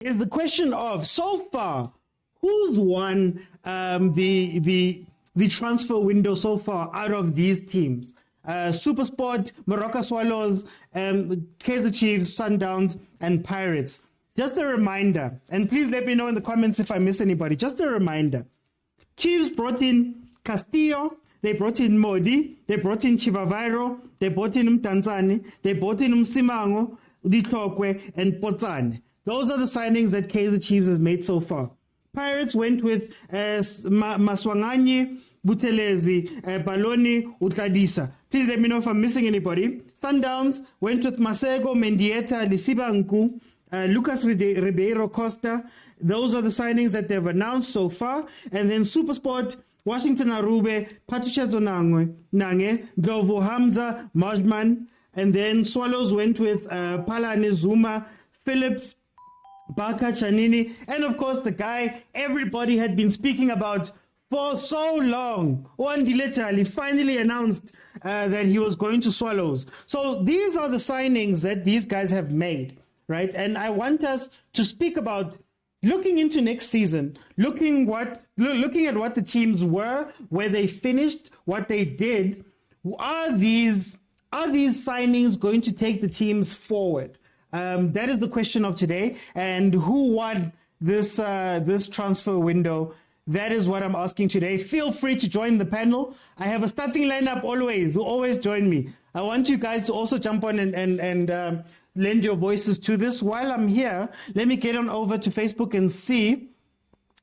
is the question of, so far, who's won the transfer window so far out of these teams? Supersport, Moroka Swallows, Kaizer Chiefs, Sundowns, and Pirates. Just a reminder, and please let me know in the comments if I miss anybody. Just a reminder. Chiefs brought in Castillo, they brought in Modi, they brought in Chivavairo, they brought in Mtanzani, they brought in Msimango, Ditlokwe, and Potsane. Those are the signings that Kaizer Chiefs has made so far. Pirates went with Maswanganye, Butelezi, Baloni, Utladisa. Please let me know if I'm missing anybody. Sundowns went with Masego, Mendieta, Lisiba Nku, Lucas Ribeiro Costa. Those are the signings that they've announced so far. And then Supersport, Washington Arube, Patrice Nange, Glovo Hamza, Majman. And then Swallows went with Palane Zuma, Phillips, Baka Chanini, and of course the guy everybody had been speaking about for so long. Wandile Chali finally announced that he was going to Swallows. So these are the signings that these guys have made, right? And I want us to speak about looking into next season, looking at what the teams were, where they finished, what they did. Are these signings going to take the teams forward? That is the question of today. And who won this transfer window? That is what I'm asking today. Feel free to join the panel. I have a starting lineup always, who always join me. I want you guys to also jump on and lend your voices to this. While I'm here, let me get on over to Facebook and see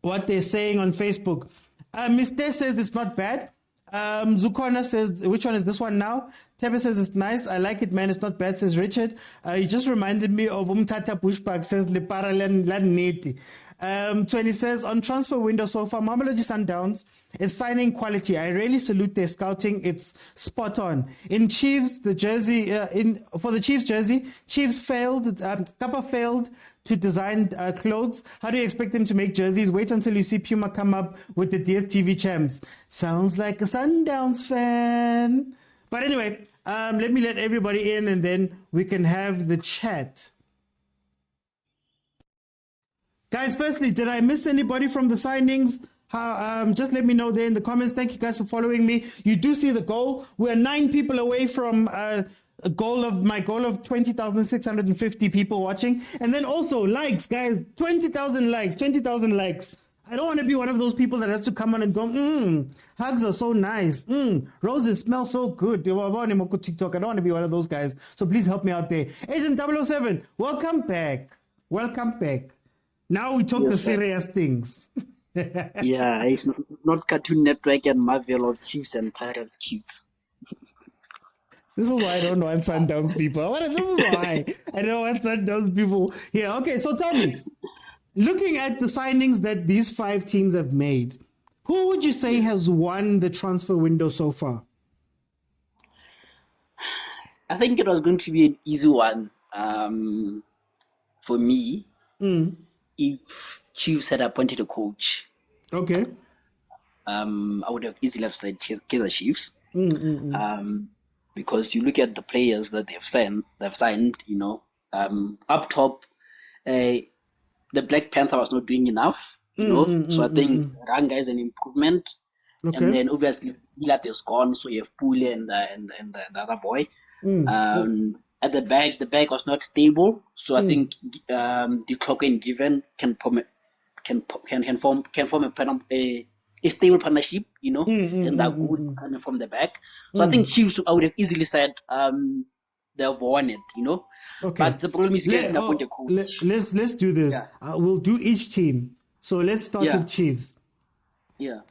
what they're saying on Facebook. Mr. says it's not bad. Zukona says, which one is this one now? Tebe says it's nice. I like it, man. It's not bad, says Richard. You just reminded me of Umtata Bushpark, says Lepara Laneti. 20 says, on transfer window so far, Mamelodi Sundowns is signing quality. I really salute their scouting. It's spot on. In Chiefs, the jersey, for the Chiefs jersey, Chiefs failed, Kappa failed to design clothes. How do you expect them to make jerseys? Wait until you see Puma come up with the DSTV champs. Sounds like a Sundowns fan. But anyway, let me let everybody in and then we can have the chat. Guys, firstly, did I miss anybody from the signings? Just let me know there in the comments. Thank you guys for following me. You do see the goal. We're 9 people away from my goal of 20,650 people watching. And then also likes, guys, 20,000 likes. I don't want to be one of those people that has to come on and go, hugs are so nice. Roses smell so good. I don't want to be one of those guys. So please help me out there. Agent 007, welcome back. Now we talk the serious things. Yeah, it's not Cartoon Network and Marvel of Chiefs and Pirates Chiefs. This is why I don't want Sundowns people. This is why I don't want Sundowns people. Yeah, okay, so tell me, looking at the signings that these 5 teams have made, who would you say has won the transfer window so far? I think it was going to be an easy one for me. If Chiefs had appointed a coach, okay, I would have easily said Kaizer Chiefs. Because you look at the players that they've signed, you know, up top, the Black Panther was not doing enough, you know. So I think Ranga is an improvement. Okay. And then obviously Milat is gone, so you have Pule and the other boy. At the back was not stable, so I think the clock and Given can form a stable partnership, you know, and that good coming from the back. So I think Chiefs, I would have easily said they've won it, you know. Okay. But the problem is getting about the coach. Let's do this. Yeah. We'll do each team. So let's start with Chiefs. Yeah.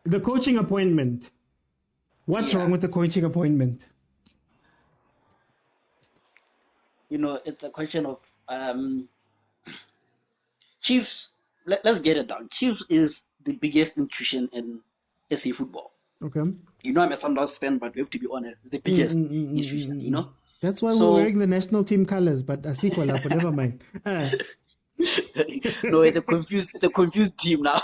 The coaching appointment. What's wrong with the coaching appointment? You know, it's a question of Chiefs. Let's get it down. Chiefs is the biggest institution in SA football. Okay. You know, I'm a Sundowns fan, but we have to be honest. It's the biggest institution, you know. That's why we're wearing the national team colors, but a sequel up, never mind. No, it's a confused team now.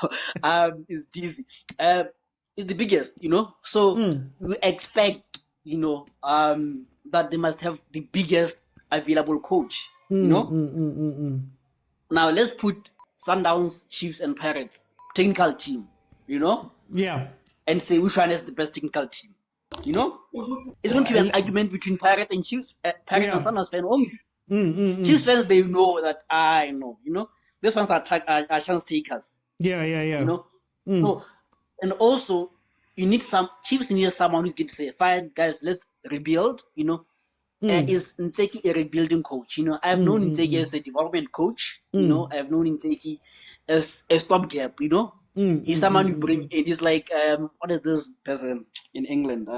It's dizzy. It's the biggest, you know. So we expect, you know, that they must have the biggest available coach, you know. Now let's put Sundowns, Chiefs, and Pirates technical team, Yeah. and say which one is the best technical team. It's going to be an argument between Pirates and Chiefs, Pirates and Sundowns fans only. Chiefs fans, they know that I know, these ones are chance takers. Yeah. So, and also Chiefs need someone who's going to say, fine guys, let's rebuild. Is Nteki a rebuilding coach? I have known Nteki as a development coach. I have known Nteki as a stopgap. He's someone you bring in. He's like what is this person in England?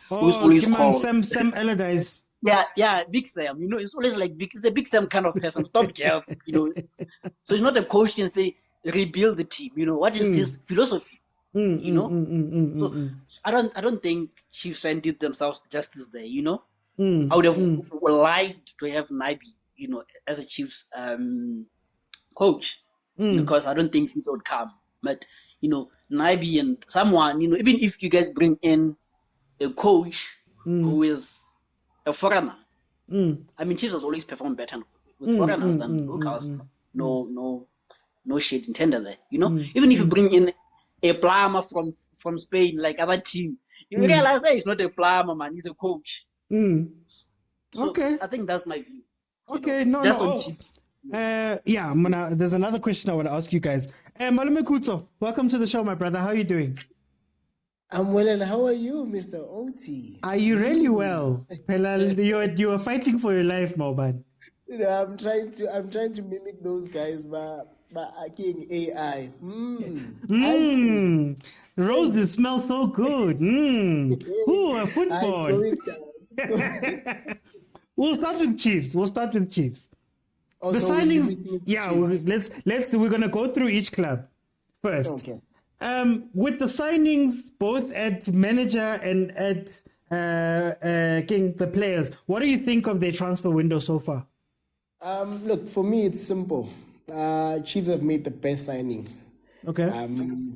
Who's always called Sam Allardyce. Yeah, Big Sam. It's always like it's a Big Sam kind of person. Stopgap. So it's not a coach can say rebuild the team. What is his philosophy? So I don't think Chiefs fans did themselves justice there. I would have liked to have Nabi, as a Chiefs coach, because I don't think he would come. But Nabi and someone, even if you guys bring in a coach who is a foreigner, I mean, Chiefs has always performed better with foreigners than locals. No shade intended there. Even if you bring in a plumber from Spain, like other team, you realize that he's not a plumber, man. He's a coach. So okay. I think that's my view. Okay, Chiefs. There's another question I want to ask you guys. Malume Kutso, welcome to the show, my brother. How are you doing? I'm well, and how are you, Mr. Oti? Are you really well? You are fighting for your life, Moban. I'm trying to mimic those guys, but hacking AI. Rose, it smells so good. Ooh, football. We'll start with Chiefs. Oh, the so signings, we're gonna go through each club first. Okay. With the signings, both at manager and at the players, what do you think of their transfer window so far? Look, for me, it's simple. Chiefs have made the best signings. Okay.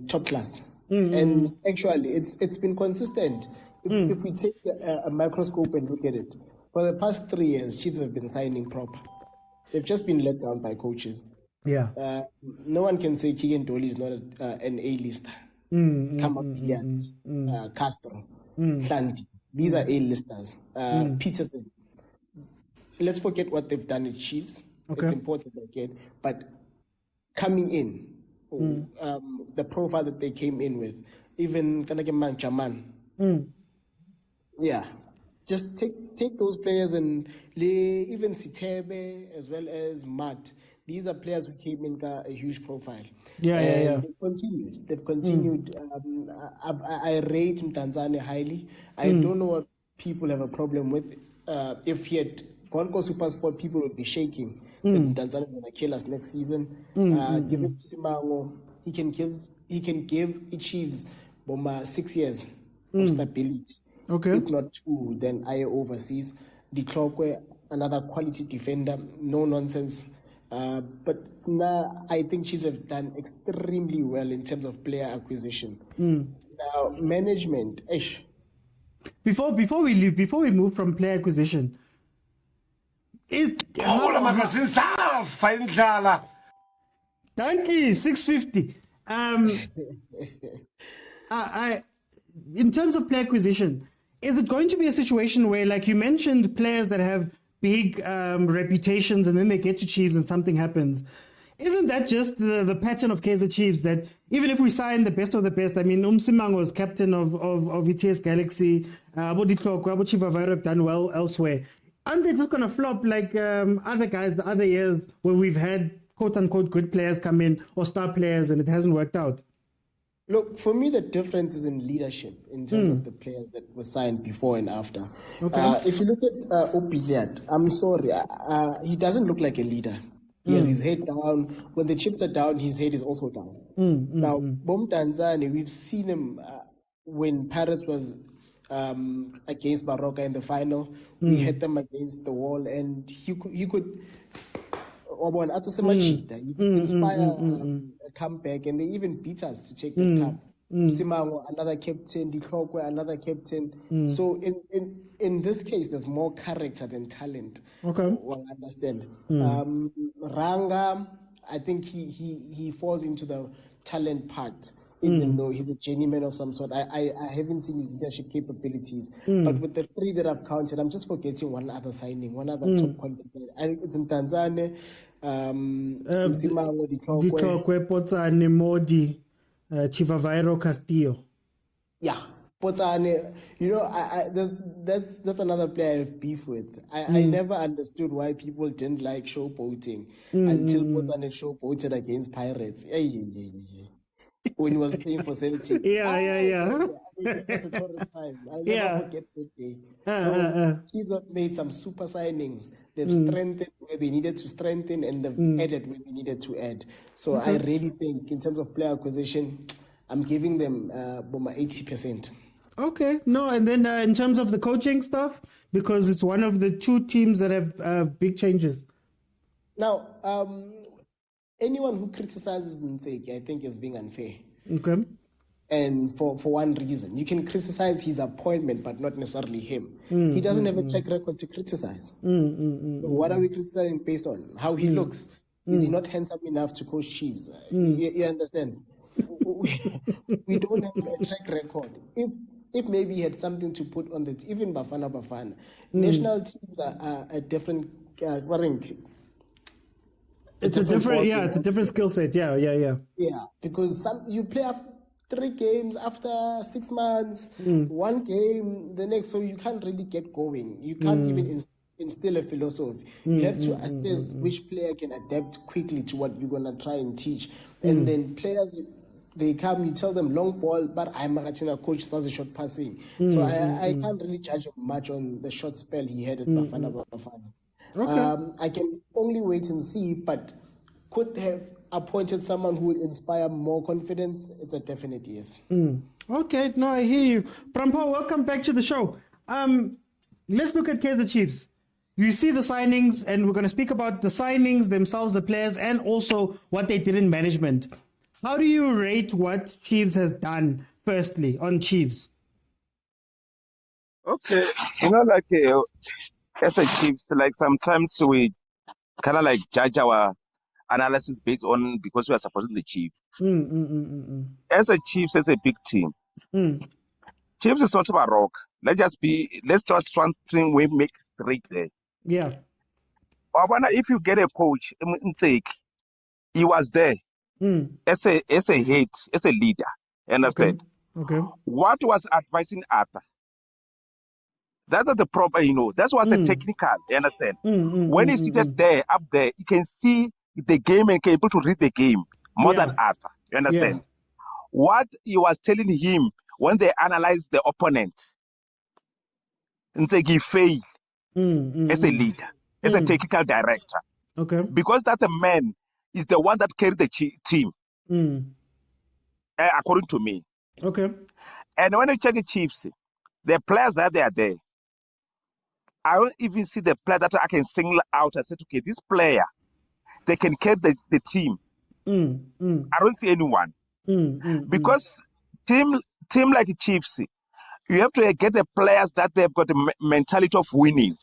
Top class. And actually, it's been consistent. If we take a microscope and look at it, for the past 3 years, Chiefs have been signing proper. They've just been let down by coaches. Yeah. No one can say Keegan Dolly is not an A-lister. Castro, Santi. These are A-listers. Peterson. Let's forget what they've done at Chiefs. Okay. It's important again. But coming in, the profile that they came in with, even Kanakeman Chaman. Yeah. Just take those players and even Sitebe as well as Matt. These are players who came in a huge profile. Yeah. They've continued. I rate Mtanzania highly. I don't know what people have a problem with. If he had gone to Supersport, people would be shaking that Mtanzania is going to kill us next season. Give him Simango. He can give Chiefs 6 years of stability. Okay. If not 2, then I overseas. The Clockwe, another quality defender, no nonsense. But now I think Chiefs have done extremely well in terms of player acquisition. Now, management, Before we move from player acquisition, Danke, 650. In terms of player acquisition, is it going to be a situation where, like you mentioned, players that have big reputations and then they get to Chiefs and something happens? Isn't that just the pattern of Kaizer Chiefs, that even if we sign the best of the best, I mean, Mosimane was captain of ETS Galaxy, Abu Chivavaro have done well elsewhere. Aren't they just going to flop like other guys the other years where we've had quote-unquote good players come in or star players and it hasn't worked out? Look, for me, the difference is in leadership in terms of the players that were signed before and after. Okay. If you look at Opiliat, I'm sorry, he doesn't look like a leader. He has his head down. When the chips are down, his head is also down. Now, Bom Tanzania, we've seen him when Paris was against Moroka in the final. We hit them against the wall, and he could inspire a comeback, and they even beat us to take the cup. Simango, another captain, Diklokwe, another captain. So in this case, there's more character than talent. Okay. Well, I understand. Ranga, I think he falls into the talent part, even though he's a journeyman of some sort. I haven't seen his leadership capabilities. But with the three that I've counted, I'm just forgetting one other signing, one other top quality signing. It's in Tanzania. Msimang, Ditokwe, Potsane, Modi, Chivavairo, Castillo. Yeah. Potsane, that's another player I have beef with. I never understood why people didn't like showboating until Potsane showboated against Pirates. When he was playing for Celtics. Yeah. That's a total time. I'll never forget that day. So Chiefs have made some super signings. They've strengthened where they needed to strengthen, and they've added where they needed to add. So I really think in terms of player acquisition, I'm giving them 80%. Okay. No, and then in terms of the coaching stuff, because it's one of the two teams that have big changes. Now, anyone who criticizes Nseki, I think, is being unfair. Okay. And for one reason. You can criticize his appointment, but not necessarily him. He doesn't have a track record to criticize. So what are we criticizing based on? How he looks. Is he not handsome enough to coach Chiefs? You understand? We don't have a track record. If maybe he had something to put on even Bafana. National teams are a different it's a different skill set. Yeah. Yeah, because you play after 3 games after 6 months, 1 game the next, so you can't really get going. You can't even instill a philosophy. You have to assess which player can adapt quickly to what you're gonna try and teach, and then players. They come, you tell them long ball, but I'm a coach does a short passing. So I can't really judge him much on the short spell he had at Bafana. Okay. I can only wait and see, but could have appointed someone who would inspire more confidence. It's a definite yes. Okay, no, I hear you. Prampo, welcome back to the show. Let's look at Kaizer Chiefs. You see the signings, and we're going to speak about the signings themselves, the players, and also what they did in management. How do you rate what Chiefs has done, firstly, on Chiefs? Okay, as a Chiefs, sometimes we kind of judge our analysis based on because we are supporting the Chiefs. As a Chiefs, as a big team, Chiefs is not about rock. Let's just one thing we make straight there. Yeah. If you get a coach, he was there. As a head, as a leader, understand? Okay. What was advising Arthur? That's the proper, that was the technical, you understand? When he's seated up there, he can see the game and can able to read the game more than Arthur, you understand? What he was telling him when they analyzed the opponent, he failed as a leader, as a technical director. Okay. Because that man is the one that carried the team, according to me. Okay. And when you check the Chiefs, the players that they are there, I don't even see the player that I can single out and say, okay, this player, they can carry the team. I don't see anyone. Because team like the Chiefs, you have to get the players that they've got the mentality of winning.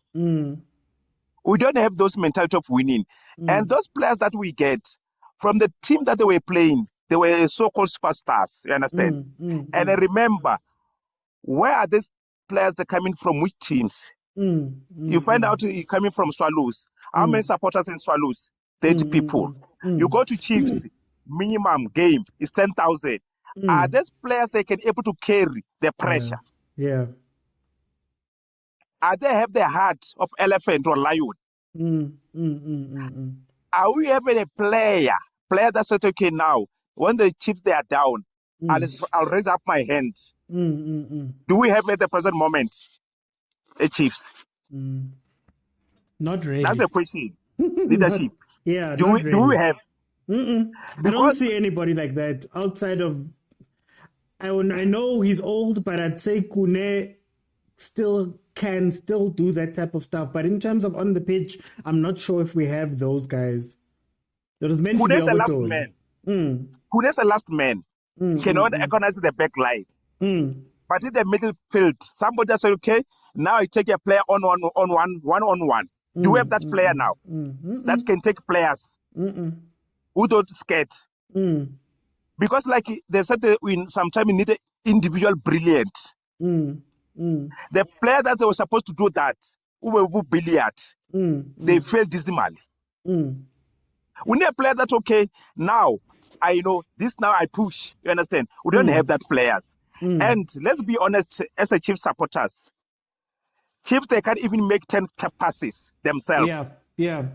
We don't have those mentality of winning. And those players that we get from the team that they were playing, they were so-called superstars, you understand? And I remember, where are these players that coming from, which teams? You find out coming from Swallows. How many supporters in Swallows? 30 people. You go to Chiefs, minimum game is 10,000. Are these players they can able to carry the pressure? Yeah. Are they have the heart of elephant or lion? Are we having a player that said, okay, now, when the Chiefs they are down, I'll raise up my hands. Do we have at the present moment a Chiefs? Not really. That's the question. Leadership. Do we have? I don't see anybody like that outside of. I know he's old, but I'd say Kune can still do that type of stuff. But in terms of on the pitch, I'm not sure if we have those guys. There was meant to be a last man. Kune's a last man. He cannot organize the back line. But in the middle field, somebody said, okay, now I take a player on one. Do we have that player now that can take players who don't scared? Because like they said, sometimes you need an individual brilliant. The player that they were supposed to do that, who were brilliant, they failed dismally. We need a player that, okay, now I know this, now I push. You understand? We don't have that players. And let's be honest, as a Chiefs supporters, Chiefs, they can't even make 10 passes themselves. Yeah.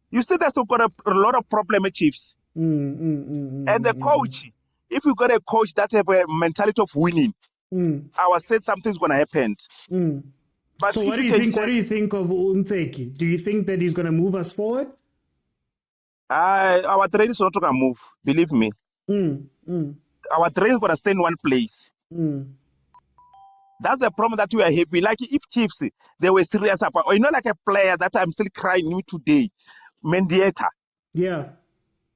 You see, that's got a lot of problem at Chiefs. And the coach, if you got a coach that have a mentality of winning, I was said something's going to happen. But so what do you think? What do you think of Unseki? Do you think that he's going to move us forward? Our train is not going to move. Believe me. Our train is going to stay in one place. That's the problem that we are having. Like if Chiefs, they were serious about, or like a player that I'm still crying today, Mendieta. Yeah.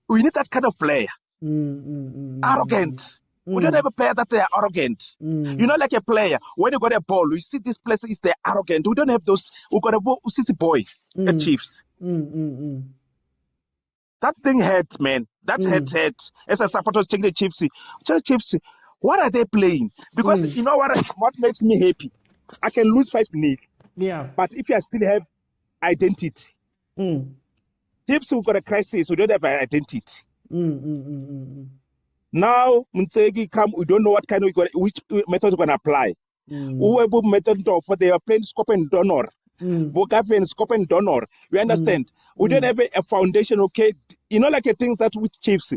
We need that kind of player. Arrogant. We don't have a player that they are arrogant. Like a player, when you got a ball, you see this place is they're arrogant. We don't have those. We got a sissy boy at Chiefs. That thing hurt, man. That hurt. As a supporter checking the Chiefs, what are they playing? Because you know what makes me happy? I can lose 5-0. Yeah. But if you still have identity, Chiefs, we've got a crisis. We don't have an identity. Now, Mtsegi come, we don't know what kind of which method we're going to apply. Whoever method of they are playing scope and donor. Bogafen, scope and donor. You understand? We don't have a foundation, okay? Like a things that with Chiefs,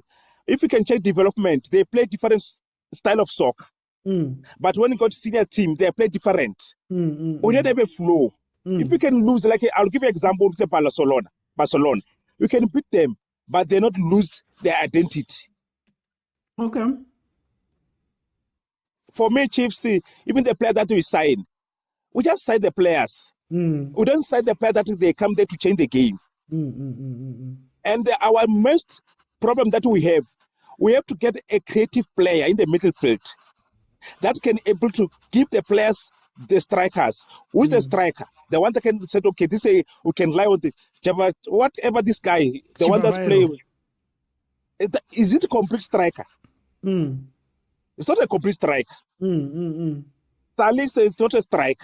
if you can check development, they play different style of soccer. But when you got senior team, they play different. We don't have a flow. If we can lose, like I'll give you an example with Barcelona. We can beat them, but they not lose their identity. Okay. For me, Chiefs, even the player that we sign, we just sign the players. We don't sign the player that they come there to change the game. And our most problem that we have to get a creative player in the midfield that can able to give the players the strikers. Who's the striker? The one that can say, okay, this we can rely on the Java, whatever this guy, the one that's playing. Is it a complete striker? It's not a complete striker. At least it's not a strike.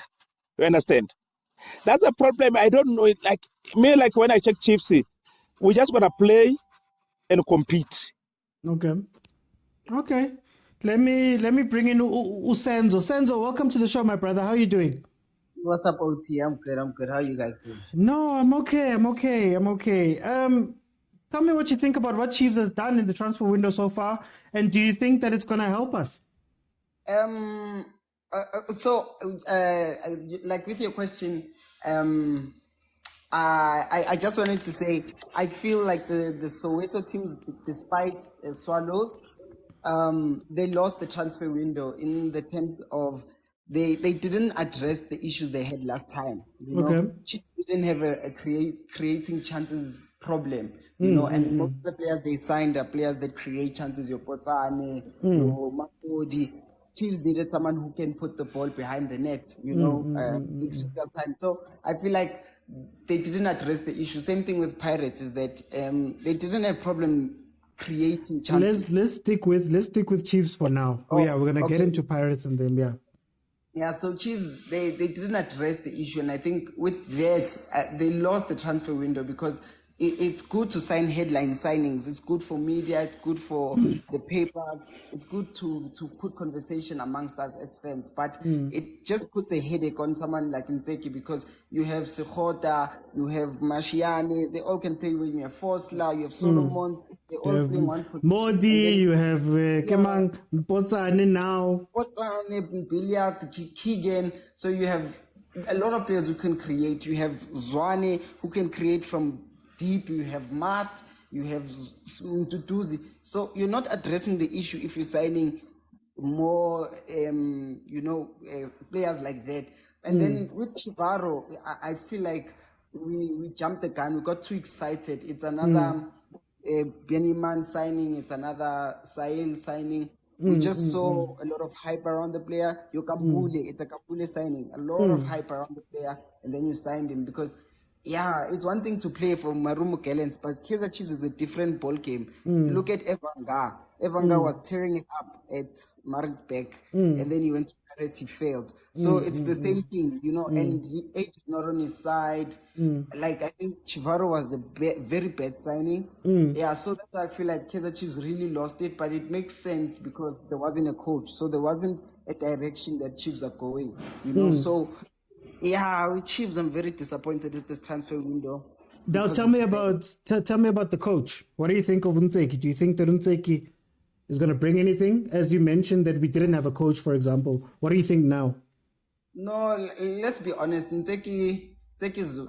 You understand? That's the problem. I don't know. Like when I check Chiefs, we just gonna play and compete. Okay. Let me bring in Usenzo. Senzo, welcome to the show, my brother. How are you doing? What's up, OT? I'm good. How are you guys doing? No, I'm okay. Tell me what you think about what Chiefs has done in the transfer window so far, and do you think that it's going to help us? Like with your question, I just wanted to say I feel like the Soweto teams, despite Swallows, they lost the transfer window in the terms of they didn't address the issues they had last time. Chiefs didn't have a creating chances problem. And most of the players they signed are players that create chances. Your Potane, your Makodi. Chiefs needed someone who can put the ball behind the net, in critical time. So I feel like they didn't address the issue. Same thing with Pirates is that they didn't have problem creating chances. Let's stick with Chiefs for now. We're gonna get into Pirates and then Yeah, so Chiefs they didn't address the issue, and I think with that they lost the transfer window because it's good to sign headline signings. It's good for media. It's good for the papers. It's good to put conversation amongst us as fans. But it just puts a headache on someone like Ntseki because you have Sehoana, you have Mashiane. They all can play when you have Forsla, you have Solomon. They all play one position. Modi, you have Kemang, Potsane now. Potsane, Billiard, Keegan. So you have a lot of players who can create. You have Zwane who can create from deep, you have Matt, you have Mduduzi. So you're not addressing the issue if you're signing more, players like that. And then with Chivaro, I feel like we jumped the gun. We got too excited. It's another Banyana signing. It's another Sahel signing. We just saw a lot of hype around the player. It's a Kapule signing. A lot of hype around the player, and then you signed him because yeah, it's one thing to play for Marumo Gallants, but Kaizer Chiefs is a different ball game. Look at Evanga. Evanga was tearing it up at Maritzburg, and then he went to Pirates, he failed. So it's the same thing, and age is not on his side. Like, I think Chivaro was a very bad signing. Yeah, so that's why I feel like Kaizer Chiefs really lost it, but it makes sense because there wasn't a coach. So there wasn't a direction that Chiefs are going, So, yeah, with Chiefs, I'm very disappointed with this transfer window. Now, tell me about the coach. What do you think of Ntseki? Do you think that Ntseki is going to bring anything? As you mentioned that we didn't have a coach, for example. What do you think now? No, let's be honest. Ntseki is,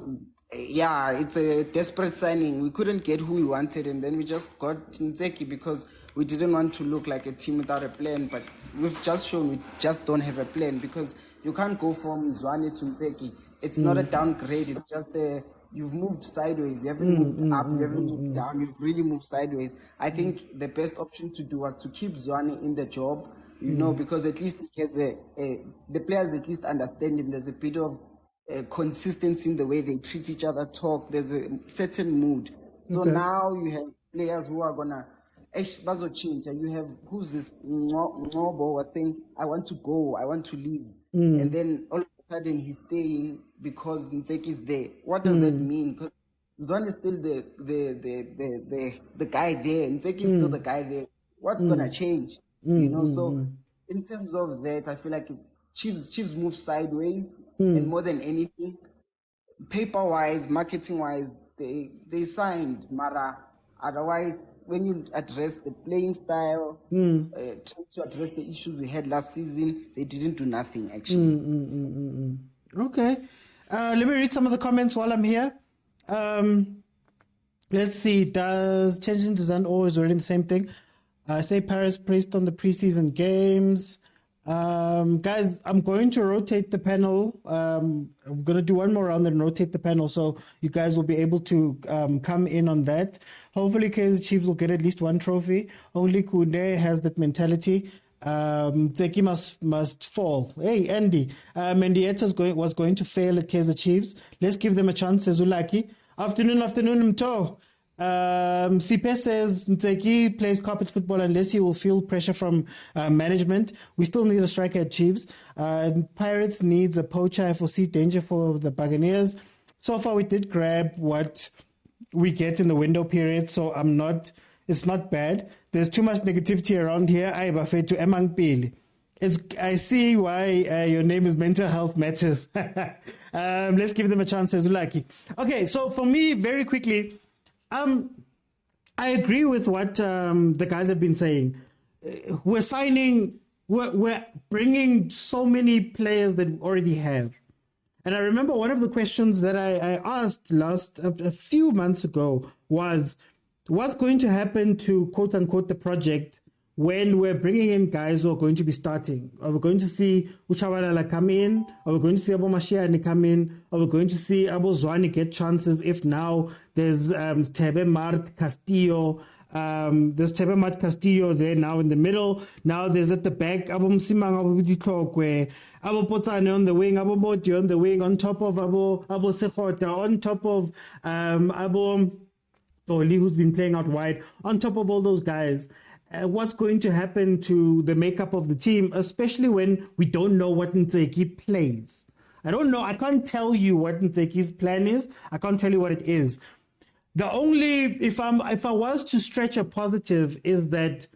it's a desperate signing. We couldn't get who we wanted, and then we just got Ntseki because we didn't want to look like a team without a plan. But we've just shown we just don't have a plan because you can't go from Zwane to Ntseki. It's not a downgrade. It's just you've moved sideways. You haven't moved up. You haven't moved down. You've really moved sideways. I think the best option to do was to keep Zwane in the job, because at least he has the players at least understand him. There's a bit of consistency in the way they treat each other, talk. There's a certain mood. So now you have players who are gonna change. You have who's this Ngobo was saying, I want to go, I want to leave. And then all of a sudden he's staying because Ntseki is there. What does that mean? Because Zwane is still the guy there. Ntseki is still the guy there. What's gonna change? So in terms of that, I feel like it's Chiefs move sideways, and more than anything, paper-wise, marketing-wise, they signed Mara. Otherwise, when you address the playing style, trying to address the issues we had last season, they didn't do nothing, actually. Okay. Let me read some of the comments while I'm here. Let's see. Does changing design always already the same thing? Say Paris praised on the preseason games. Guys, I'm going to rotate the panel. I'm going to do one more round and rotate the panel, so you guys will be able to come in on that. Hopefully, Kaizer Chiefs will get at least one trophy. Only Kune has that mentality. Ntseki must fall. Hey, Andy. Mendieta was going to fail at Kaizer Chiefs. Let's give them a chance, Zezulaki. Afternoon, Mto. Sipe says Ntseki plays carpet football unless he will feel pressure from management. We still need a striker at Chiefs. Pirates needs a poacher. I foresee danger for the Buccaneers. So far, we did grab what we get in the window period, so it's not bad. There's too much negativity around here. I bafet to Emang Pili. I see why your name is Mental Health Matters. Let's give them a chance, Zezulaki. Okay, so for me, very quickly, I agree with what the guys have been saying. We're bringing so many players that we already have. And I remember one of the questions that I asked a few months ago was, what's going to happen to quote unquote the project when we're bringing in guys who are going to be starting? Are we going to see Shabalala come in? Are we going to see Abo Mashiane come in? Are we going to see Abo Zwane get chances if now there's Tebe Mart Castillo? There's Tebe Mart Castillo there now in the middle. Now there's at the back Abo Msimang, Abo Buditlokwe, Abo Potsane on the wing, Abo Moti on the wing, on top of Abo Sehoana, on top of Abo Toli, who's been playing out wide, on top of all those guys. What's going to happen to the makeup of the team, especially when we don't know what Ntseki plays? I don't know. I can't tell you what Ntseki's plan is. I can't tell you what it is. The only, if I was to stretch a positive, is that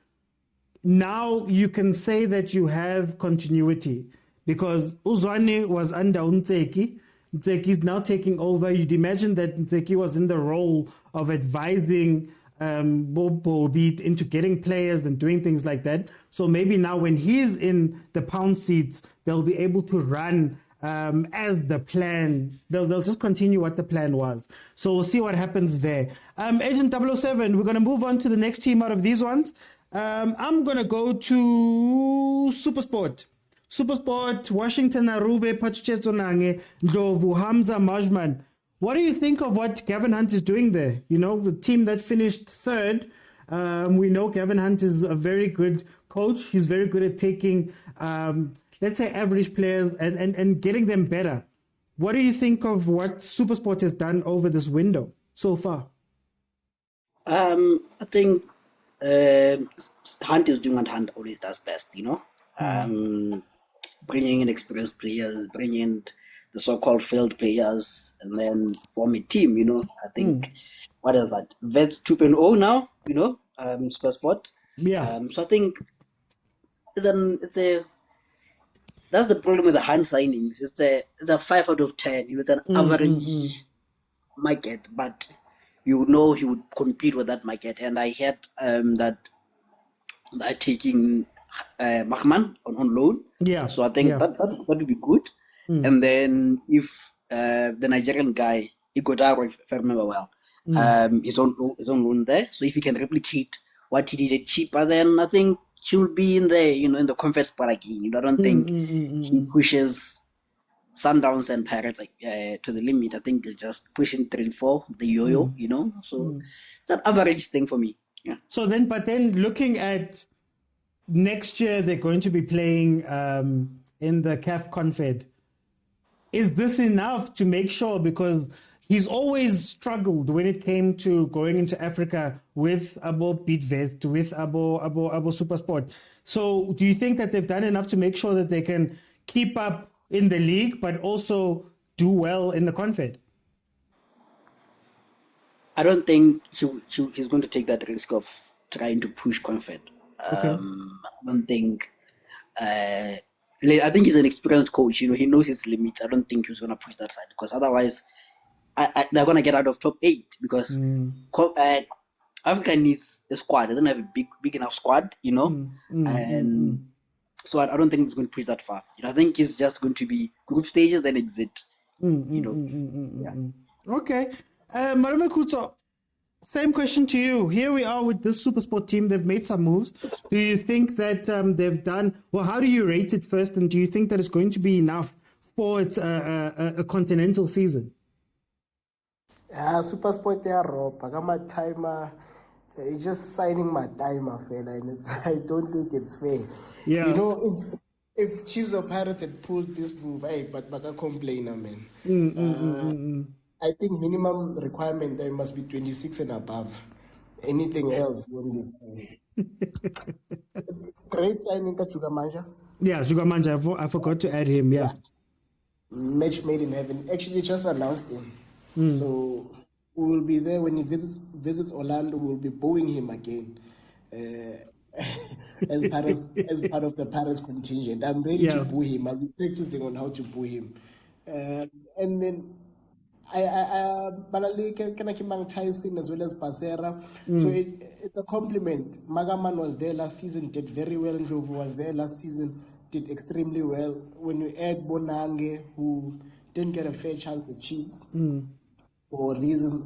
now you can say that you have continuity, because Uzwane was under Ntseki. Ntseki is now taking over. You'd imagine that Ntseki was in the role of advising Bobi into getting players and doing things like that. So maybe now when he's in the pound seats, they'll be able to run as the plan. They'll just continue what the plan was. So we'll see what happens there. Agent 007, we're going to move on to the next team out of these ones. I'm going to go to Supersport. Supersport, Washington Arube, Pachuchetonange, Ndlovu, Hamza, Majman. What do you think of what Gavin Hunt is doing there? You know, the team that finished third. We know Gavin Hunt is a very good coach. He's very good at taking, let's say, average players and getting them better. what do you think of what Supersport has done over this window so far? I think Hunt is doing what Hunt always does best, bringing in experienced players, bringing in the so-called failed players, and then form a team, I think, what is that? Vets 2.0 now, Supersport. Yeah. So I think that's the problem with the Hunt signings. It's a 5 out of 10. It's an average market, but he would compete with that market. And I heard that they're taking Mahman on loan. Yeah. So I think that would be good. And then if the Nigerian guy, Igodaro, if I remember well, is on loan there. So if he can replicate what he did cheaper, then I think he'll be in there, in the comfort spot again. I don't think he pushes Sundowns and Pirates to the limit. I think it's just pushing 3-4, the yo-yo, So it's an average thing for me. Yeah. So then, looking at next year, they're going to be playing in the CAF Confed. Is this enough to make sure? Because he's always struggled when it came to going into Africa with Abo Bidvest, with Abo Supersport. So do you think that they've done enough to make sure that they can keep up in the league, but also do well in the Confed? I don't think he's going to take that risk of trying to push Confed. Okay. I don't think... I think he's an experienced coach. He knows his limits. I don't think he's going to push that side, because otherwise they're going to get out of top 8, because Africa needs a squad. They don't have a big enough squad, and so I don't think he's going to push that far. I think it's just going to be group stages, then exit. Yeah. Okay. Marume Kutso, same question to you. Here we are with this Supersport team. They've made some moves. Do you think that they've done... Well, how do you rate it first? And do you think that it's going to be enough for its a continental season? Supersport, they are raw. I got my timer. It's just signing my timer, fella. And I don't think it's fair. Yeah. If Chiefs or Pirates had pulled this move, but I complain, man. I think minimum requirement there must be 26 and above. Anything else won't be fair. Great signing, Chugamanja. Yeah, Chugamanja. I forgot to add him. Yeah. Match made in heaven. Actually, just announced him. So we will be there when he visits Orlando. We'll be booing him again as part of the Paris contingent. I'm ready to boo him. I'll be practicing on how to boo him, and then Balali can Tyson as well as Pasera. So it's a compliment. Magaman was there last season, did very well. Ndlovu was there last season, did extremely well. When you add Bonange, who didn't get a fair chance at Chiefs for reasons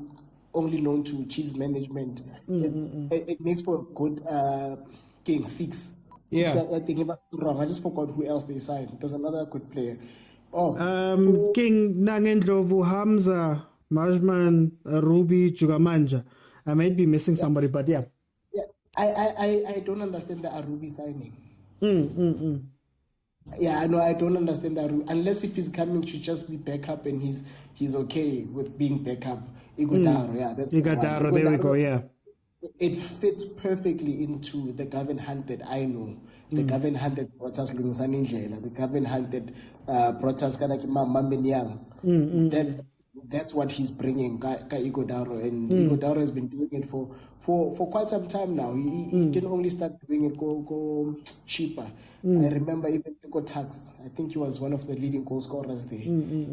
only known to Chiefs management, it makes for a good King 6. I think he was wrong. I just forgot who else they signed. There's another good player. King Nangendlovu, Hamza, Majman, Ruby, Chugamanja. I might be missing somebody, but yeah. I don't understand the Arubi signing. Yeah, I know. I don't understand that unless if he's coming to just be backup and he's okay with being backup. Igodaro, that's Igodaro. There we go. Yeah, it fits perfectly into the Gavin Hunt that I know. The Gavin Hunt that brought us Lungisani Ndlela, the Gavin Hunt that brought us Kanakima Mambenyang. That's what he's bringing, Igodaro, and Igodaro has been doing it for quite some time now. He didn't only start doing it go cheaper. I remember even Pico Tax. I think he was one of the leading goal scorers there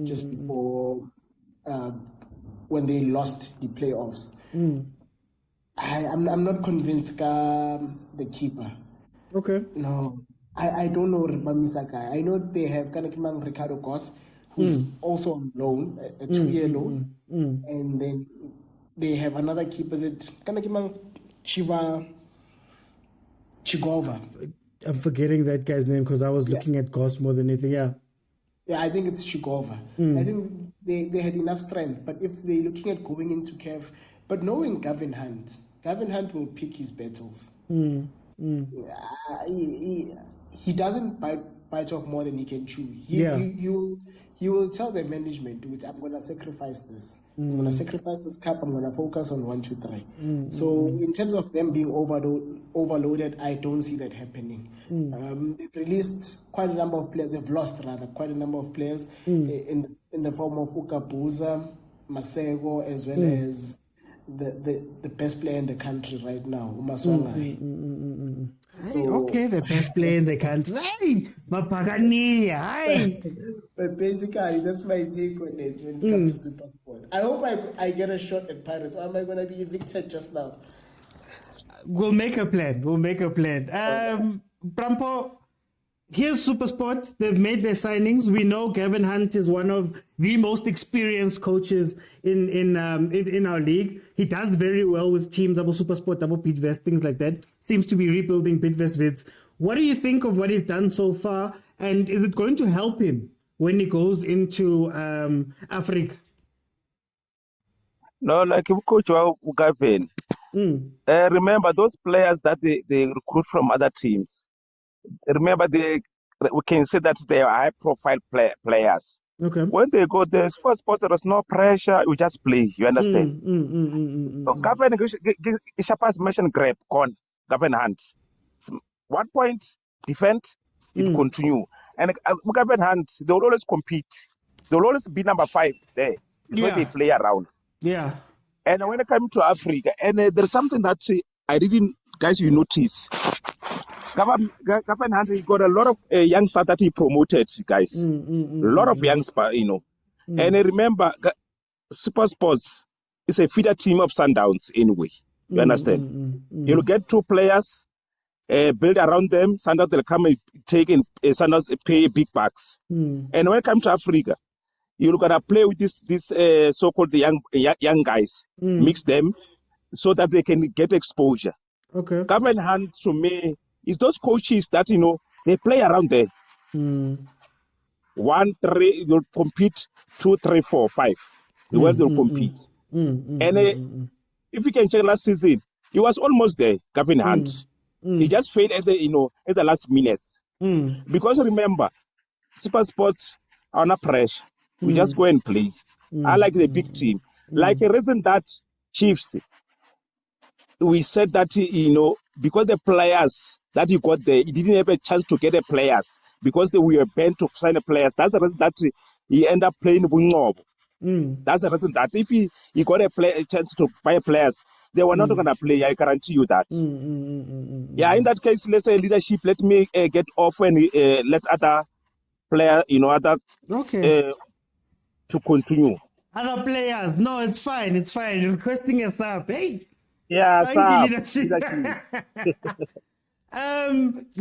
just before when they lost the playoffs. I'm not convinced the keeper. Okay. No, I don't know Ribamisaka. I know they have Kanakimang Ricardo Goss, who's also on loan, a 2-year loan. And then they have another keeper, is it Kanakimang Chigova. I'm forgetting that guy's name because I was looking at Goss more than anything. Yeah, I think it's Chigova. I think they had enough strength. But if they're looking at going into Kev, but knowing Gavin Hunt will pick his battles. He doesn't bite bite off more than he can chew. He will tell the management, which I'm going to sacrifice this. I'm going to sacrifice this cup. I'm going to focus on 1, 2, 3. So in terms of them being overloaded, I don't see that happening. They've released quite a number of players. They've lost rather quite a number of players in the form of Ukabuza, Masego, as well as the best player in the country right now, Umaswangai. Okay, the best player in the country. Hey, But basically, that's my take on it when it comes to Supersport. I hope I get a shot at Pirates, or am I going to be evicted just now? We'll make a plan. Prampo, here's Supersport. They've made their signings. We know Gavin Hunt is one of the most experienced coaches in our league. He does very well with teams, double Supersport, double Bidvest, things like that. Seems to be rebuilding Bidvest Vids. What do you think of what he's done so far? And is it going to help him when he goes into Africa? No, like Coach Gavin. Remember those players that they recruit from other teams. Remember, we can say that they are high-profile players. Okay. When they go there, Supersport, there was no pressure. We just play. You understand? So Gavin, Ishapas mentioned grab, Gavin Hunt. 1 point, defend, it continue. And Gavin Hunt, they will always compete. They will always be number 5 there. It's when they play around. Yeah. And when I come to Africa, and there's something that I didn't, guys, you notice. Gavin Hunt, he got a lot of youngsters that he promoted, guys. A lot of youngsters, you know. And I remember, Supersports is a feeder team of Sundowns anyway. You understand? You'll get 2 players, build around them. Sundowns, they'll come and take and Sundowns pay big bucks. And when it comes to Africa, you're gonna play with this so-called young guys, mix them so that they can get exposure. Okay. Gavin Hunt, to me, is those coaches that, you know, they play around there. 1, 3, they'll compete. 2, 3, 4, 5. The ones they'll compete. And if you can check last season, he was almost there, Gavin Hunt. He just failed at the last minutes. Because remember, Supersports are under pressure. We just go and play. I like the big team. Like a reason that Chiefs, we said that, you know, because the players that he got there, he didn't have a chance to get the players because they were bent to sign the players. That's the reason that he ended up playing Bungob. That's the reason that if he got a chance to buy players, they were not going to play. I guarantee you that. Yeah, in that case, let's say leadership, let me get off and let other players, you know, to continue. Other players, no, it's fine. You're requesting a sub, hey? Yeah, thank you, leadership.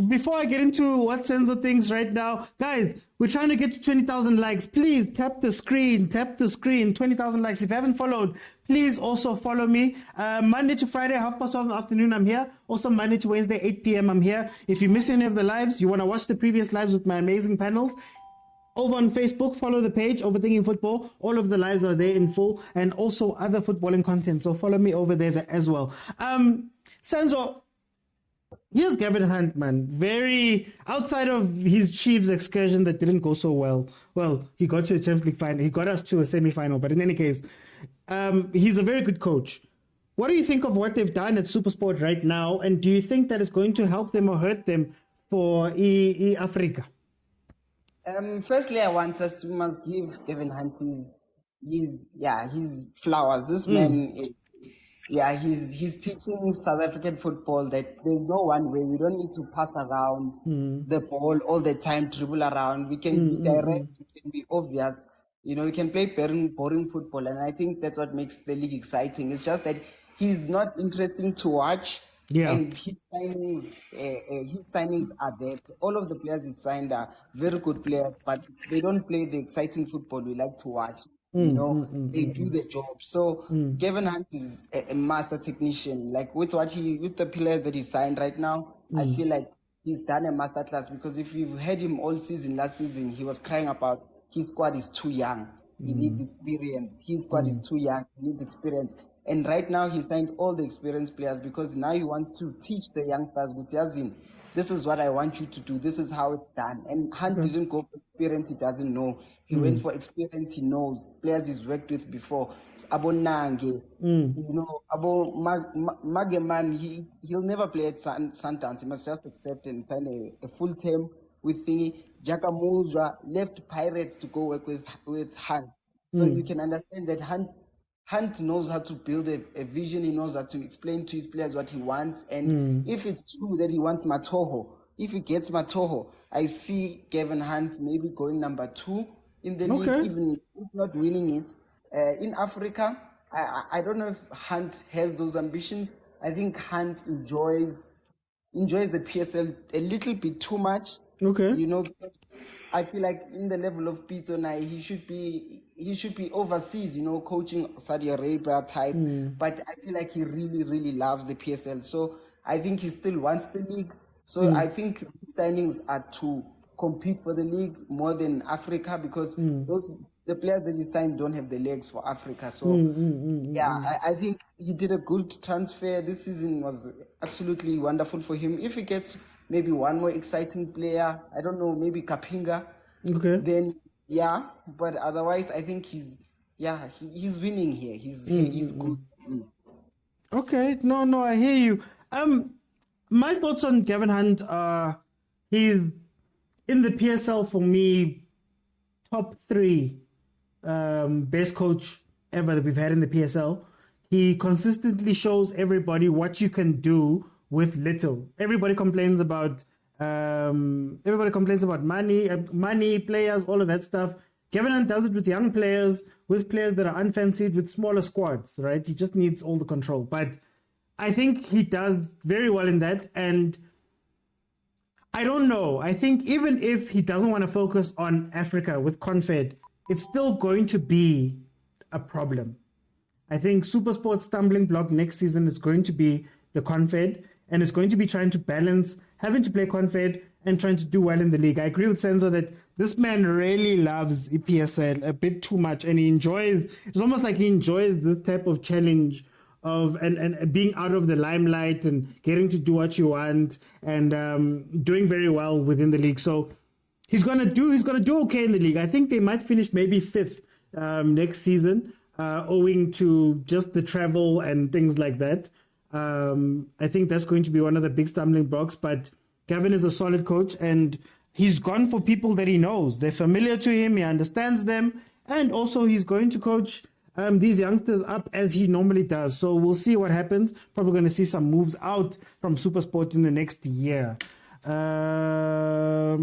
Before I get into what sense of things right now, guys, we're trying to get to 20,000 likes. Please tap the screen, 20,000 likes. If you haven't followed, please also follow me. Monday to Friday, 12:30 in the afternoon, I'm here. Also Monday to Wednesday, 8 p.m., I'm here. If you miss any of the lives, you want to watch the previous lives with my amazing panels, over on Facebook, follow the page, Overthinking Football. All of the lives are there in full, and also other footballing content. So follow me over there as well. Sanzo, here's Gavin Hunt, man. Very outside of his Chiefs excursion that didn't go so well. Well, he got to a Champions League final. He got us to a semi-final. But in any case, he's a very good coach. What do you think of what they've done at Supersport right now? And do you think that it's going to help them or hurt them for Africa? Firstly, I want us to must give Gavin Hunt his flowers. This man is, he's teaching South African football that there's no one way. We don't need to pass around the ball all the time, dribble around. We can be direct, we can be obvious. You know, we can play boring football, and I think that's what makes the league exciting. It's just that he's not interesting to watch. Yeah. And his signings are that all of the players he signed are very good players, but they don't play the exciting football we like to watch. You know, they do the job. So Gavin Hunt is a master technician. Like with the players that he signed right now, I feel like he's done a masterclass, because if you've had him all season, last season, he was crying about his squad is too young. He needs experience. His squad is too young. He needs experience. And right now, he signed all the experienced players because now he wants to teach the youngsters with Yazin. this is what I want you to do. This is how it's done. And Hunt didn't go for experience he doesn't know. He went for experience he knows. Players he's worked with before. Abo Nange, Abo Mageman, he'll never play at Sundowns. He must just accept and sign a full term with thingy. Jakamuzwa left Pirates to go work with Hunt. So you can understand that Hunt knows how to build a vision. He knows how to explain to his players what he wants. And if it's true that he wants Matoho, if he gets Matoho, I see Kevin Hunt maybe going number 2 in the league, even if not winning it. In Africa, I don't know if Hunt has those ambitions. I think Hunt enjoys the PSL a little bit too much. I feel like in the level of Pitso now, he should be overseas, coaching Saudi Arabia type. But I feel like he really, really loves the PSL. So I think he still wants the league. So I think signings are to compete for the league more than Africa, because the players that he signed don't have the legs for Africa. So I think he did a good transfer. This season was absolutely wonderful for him. If he gets maybe one more exciting player, I don't know, maybe Kapinga. Then but otherwise I think he's winning here. He's good. Okay, no, I hear you. My thoughts on Kevin Hunt are he's in the PSL for me, top 3 best coach ever that we've had in the PSL. He consistently shows everybody what you can do with little. Everybody complains about money, players, all of that stuff. Kevin Hunt does it with young players, with players that are unfancied, with smaller squads, right? He just needs all the control. But I think he does very well in that. And I don't know. I think even if he doesn't want to focus on Africa with Confed, it's still going to be a problem. I think Supersport's stumbling block next season is going to be the Confed, and it's going to be trying to balance having to play Confed and trying to do well in the league. I agree with Senzo that this man really loves EPSL a bit too much, and it's almost like he enjoys this type of challenge of and being out of the limelight and getting to do what you want and doing very well within the league. So he's gonna do okay in the league. I think they might finish maybe 5th next season, owing to just the travel and things like that. I think that's going to be one of the big stumbling blocks, but Gavin is a solid coach and he's gone for people that he knows. They're familiar to him, he understands them, and also he's going to coach these youngsters up as he normally does. So we'll see what happens. Probably going to see some moves out from Supersport in the next year. Let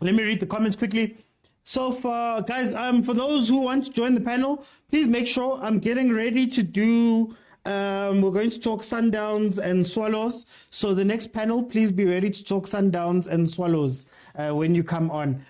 me read the comments quickly. So far, guys, for those who want to join the panel, please make sure I'm getting ready to do... we're going to talk Sundowns and Swallows. So the next panel, please be ready to talk Sundowns and Swallows when you come on.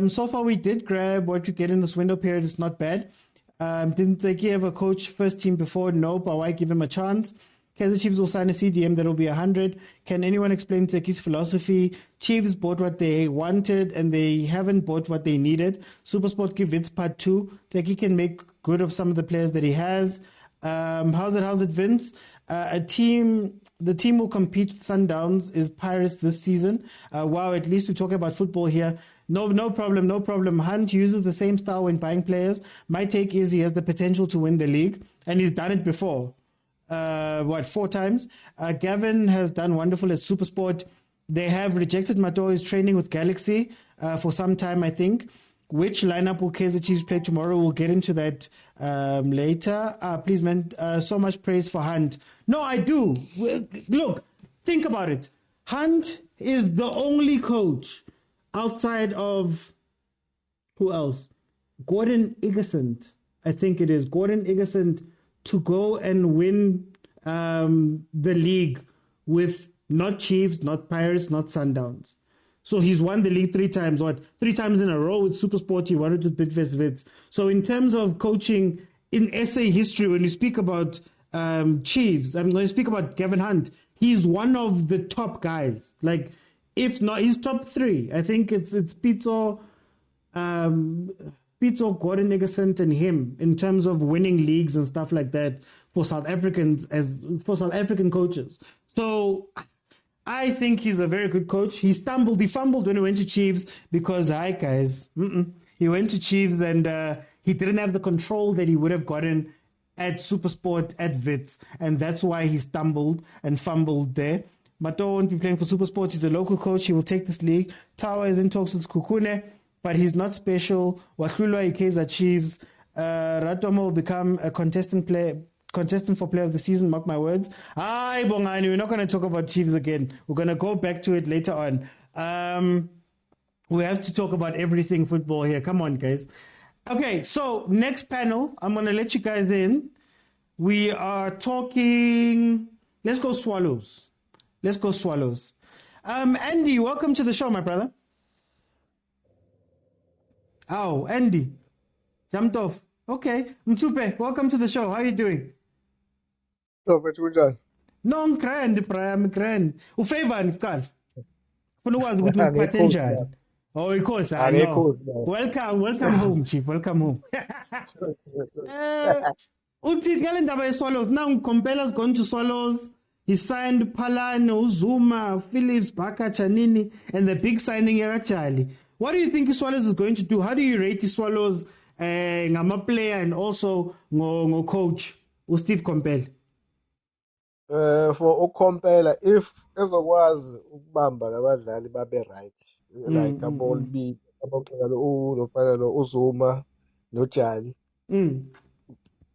So far, we did grab what you get in this window period. It's not bad. Didn't Tseki ever coach first team before? No, but why give him a chance? Kaizer Chiefs will sign a CDM that will be 100. Can anyone explain Tseki's philosophy? Chiefs bought what they wanted and they haven't bought what they needed. Supersport give its part 2. Tseki can make good of some of the players that he has. How's it, Vince? The team will compete with Sundowns is Pirates this season. Wow, at least we talk about football here. No problem. Hunt uses the same style when buying players. My take is he has the potential to win the league, and he's done it before. 4 times? Gavin has done wonderful at Supersport. They have rejected Mato's training with Galaxy for some time, I think. Which lineup will Kaizer Chiefs play tomorrow? We'll get into that later. Please, man, so much praise for Hunt. No, I do. Look, think about it. Hunt is the only coach outside of, who else? Gordon Igesund, I think it is. Gordon Igesund to go and win the league with not Chiefs, not Pirates, not Sundowns. So he's won the league 3 times. 3 times in a row with Supersport. He won it with Bidvest Vids. So in terms of coaching in SA history, when you speak about Chiefs, when you speak about Kevin Hunt, he's one of the top guys. Like, if not, he's top 3. I think it's Pitso, Gordon Igesund, and him in terms of winning leagues and stuff like that for South African coaches. So I think he's a very good coach. He fumbled when he went to Chiefs because, hi guys, he went to Chiefs and he didn't have the control that he would have gotten at Supersport at Wits, and that's why he stumbled and fumbled there. Mato won't be playing for Supersport. He's a local coach. He will take this league. Tower is in talks with Kukune, but he's not special. Wahlulwa Kaizer Chiefs. Ratomo will become a contestant for player of the season, mark my words. Hi, Bongani, we're not going to talk about Chiefs again. We're going to go back to it later on. We have to talk about everything football here. Come on, guys. Okay, so next panel, I'm going to let you guys in. We are talking... Let's go Swallows. Andy, welcome to the show, my brother. Oh, Andy. Jumped off. Okay. Mtupe, welcome to the show. How are you doing? No, I'm grand. Ufavor kuqala. Funa ukwazi ukuthi ngiphathe njani. Oh, inkosi. I know. Welcome home, Chief. Welcome home. Uthi ngale ndaba ye-Swallows. Now Komphela's gone to Swallows. He signed Palano, Zuma, Phillips, Baka, Chanini, and the big signing Yarachali. What do you think Swallows is going to do? How do you rate the Swallows ngama player and also ngo coach Steve Komphela? For Komphela, if ezokwazi ukubamba labadlali babe right, like abolibi abocela nofana lo Uzuma noJali,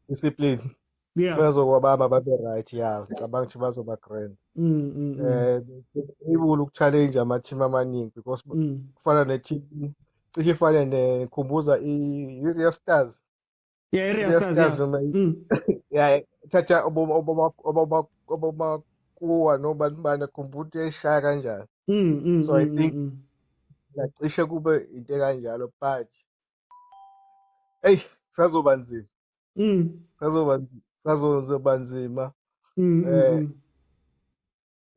discipline, bezokwabamba babe right, yeah, ngicabanga ukuthi bazoba grand. Able ukuchallenge ama-team amaningi because kufana ne-team cishe ifana nekhumbuza i-Real Stars. Yeah, Real Stars, yeah. Thatha obomakuwa nobani khumbuza eshaya kanjani. So I think cishe kube into kanjalo, but hey, sazoba nzima. Sazoba nzima.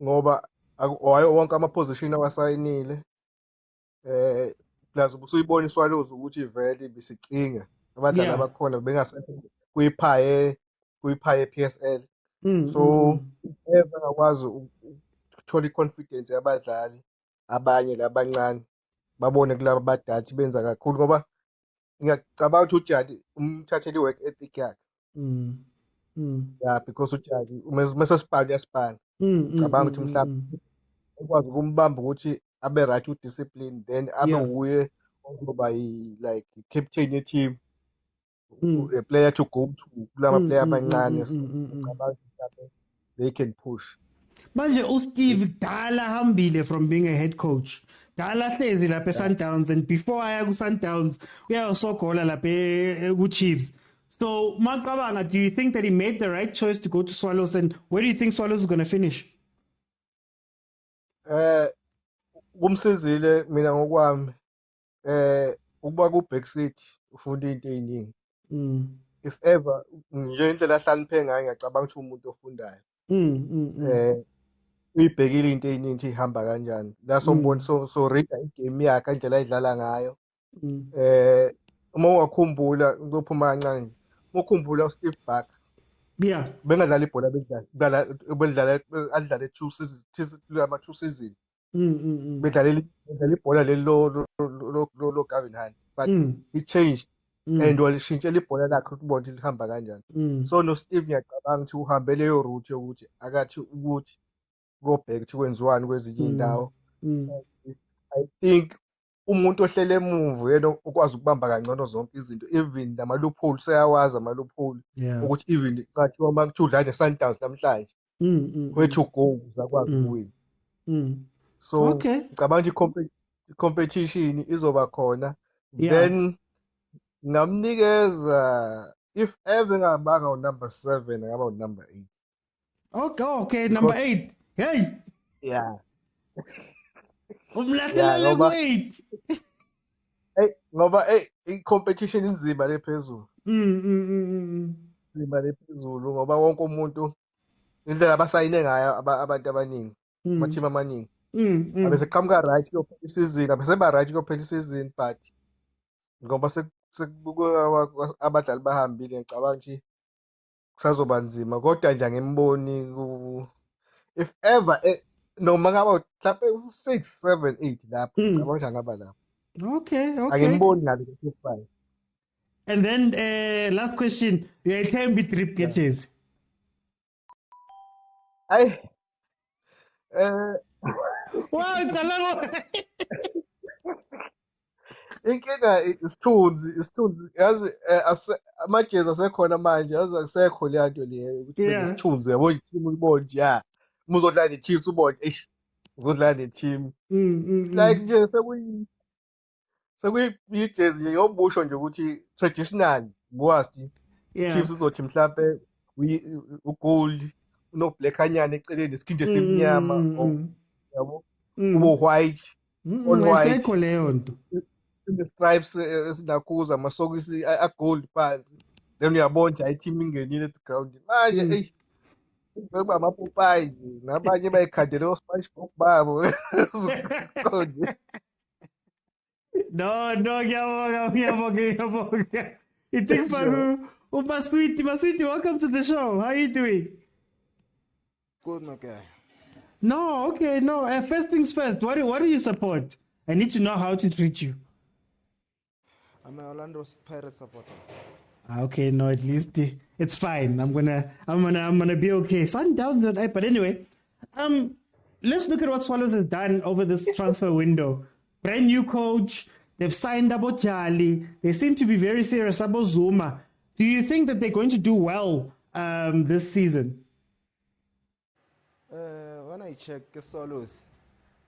Ngoba wonke ama-position awasayinile. Plus ubusuyibona iSwallows ukuthi vele bisicinga abadlali abakhona bengasekho kuyiphaye PSL. So if ever ngakwazi ukuthola i-confidence yabadlali abanye labancane babone kulaba abadala benza kakhulu ngoba ngiyacabanga ukuthi uJali umthathele i-work ethic yakhe. Yeah, because uJali mase siphala uyasiphala. Ngicabanga ukuthi mhlawumbe ukwazi ukumbamba ukuthi abe right udiscipline, then abe wuye ozoba like captain ye-team, a player to go to kulama player abancane. They can push. Manje uSteve dala hambile from being a head coach. Dala hlezi lapha eSundowns, and before aya kuSundowns uyasogola lapha kuChiefs. So Makabanga, do you think that he made the right choice to go to Swallows, and where do you think Swallows is going to finish? Kumsizile mina ngokwami ukuba ku backseat ufunda into eziningi. If ever nje indlela ahlaniphe ngayo ngiyacabanga ukuthi umuntu ofundayo. Uyibhekile into eziningi ukuthi ihamba kanjani. Lasomboni so read igame yakhe indlela ayidlala ngayo. Uma ungakhumbula ngizophuma kancane. Ukukhumbula uSteve Barker. Yeah. Bengadlala ibhola bedlala adlala 2 seasons, 2 seasons. Bedlala ibhola lo Gavin Hunt, but he changed and walishintshela ibhola lakhe ukubona ukuthi lihamba kanjani. So no Steve ngiyacabanga ukuthi uhambe leyo route yokuthi akathi ukuthi go back to kwenziwani kwezinye indawo. I think umuntu ohlele emuva yena ukwazi ukubamba kangcono zonke izinto, even nama loophole seyawazi ama loophole ukuthi even ngathiwa makuthiwa udlala neSundowns namhlanje wethu go uzakwazi ukuwina. So ngicabanga ukuthi i-competition izoba khona. Then ngamnikeza if ever ngabanga number 7 ngaba number 8. Okay, number 8. Hey. Yeah. Umlahlele ku8. Hey, ngoba i-competition inzima lephezulu. Inzima lephezulu ngoba wonke umuntu indlela abasayine ngayo abantu abaningi, ama-team amaningi. Abeseqhamuka right kuyophela isizini, abeseba right kuyophela isizini, but ngoba sekubuka abadlali bahambile ngicabanga nje kusazoba nzima, kodwa nje angemboni if ever noma ngaba mhlawumbe 6, 7, 8 lapho ngicabanga ngaba lapho Okay. angimboni ngale top 5. And then last question, uyayithemba i-drip ngejezi? Hayi Wow, Jalalo. inkinga isithunzi yazi amajezi asekhona manje yazi akusekho le nto le ukuthi isithunzi yabo i-team uyibone nje uma uzodlala ne-Chiefs ubone eish uzodlala ne-team it's like nje sekuyijezi nje yobusho nje ukuthi traditional buwasti Chiefs uzothi mhlambe ugold unoblackanyana eceleni iskinde semnyama yabo kubo white all white ayisekho leyo nto the stripes esinakhuza amasokisi a-gold phansi then uyabona nje i-team ingenile at ground manje eyi bekuba amapopayi nje nabanye bayikhandele oSpongebrob babo no ngiyabonga Maswiti, welcome to the show. How are you doing? Good, my guy. No, okay, no. First things first. What do you support? I need to know how to treat you. I'm an Orlando Pirates supporter. Okay, no, at least it's fine. I'm gonna be okay. Sundowns, right? But anyway, let's look at what Swallows has done over this transfer window. Brand new coach. They've signed Abojali. They seem to be very serious about Zuma. Do you think that they're going to do well this season? When I check the Swallows,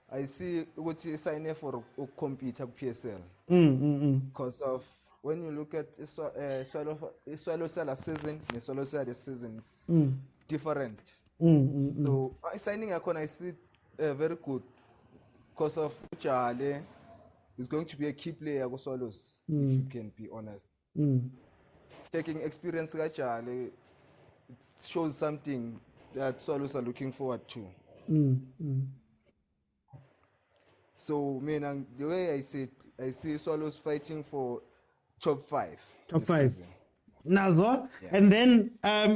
I see what is signing for compete at PSL. Because of when you look at Swallows last season, the Swallows this season, it's different. So I signing I see very good because of Charlie is going to be a key player for Swallows, if you can be honest. Taking experience like Charlie, it shows something that Swallows are looking forward to. So, man, the way I see Swallows fighting for top 5. Top 5. Season. Now, and then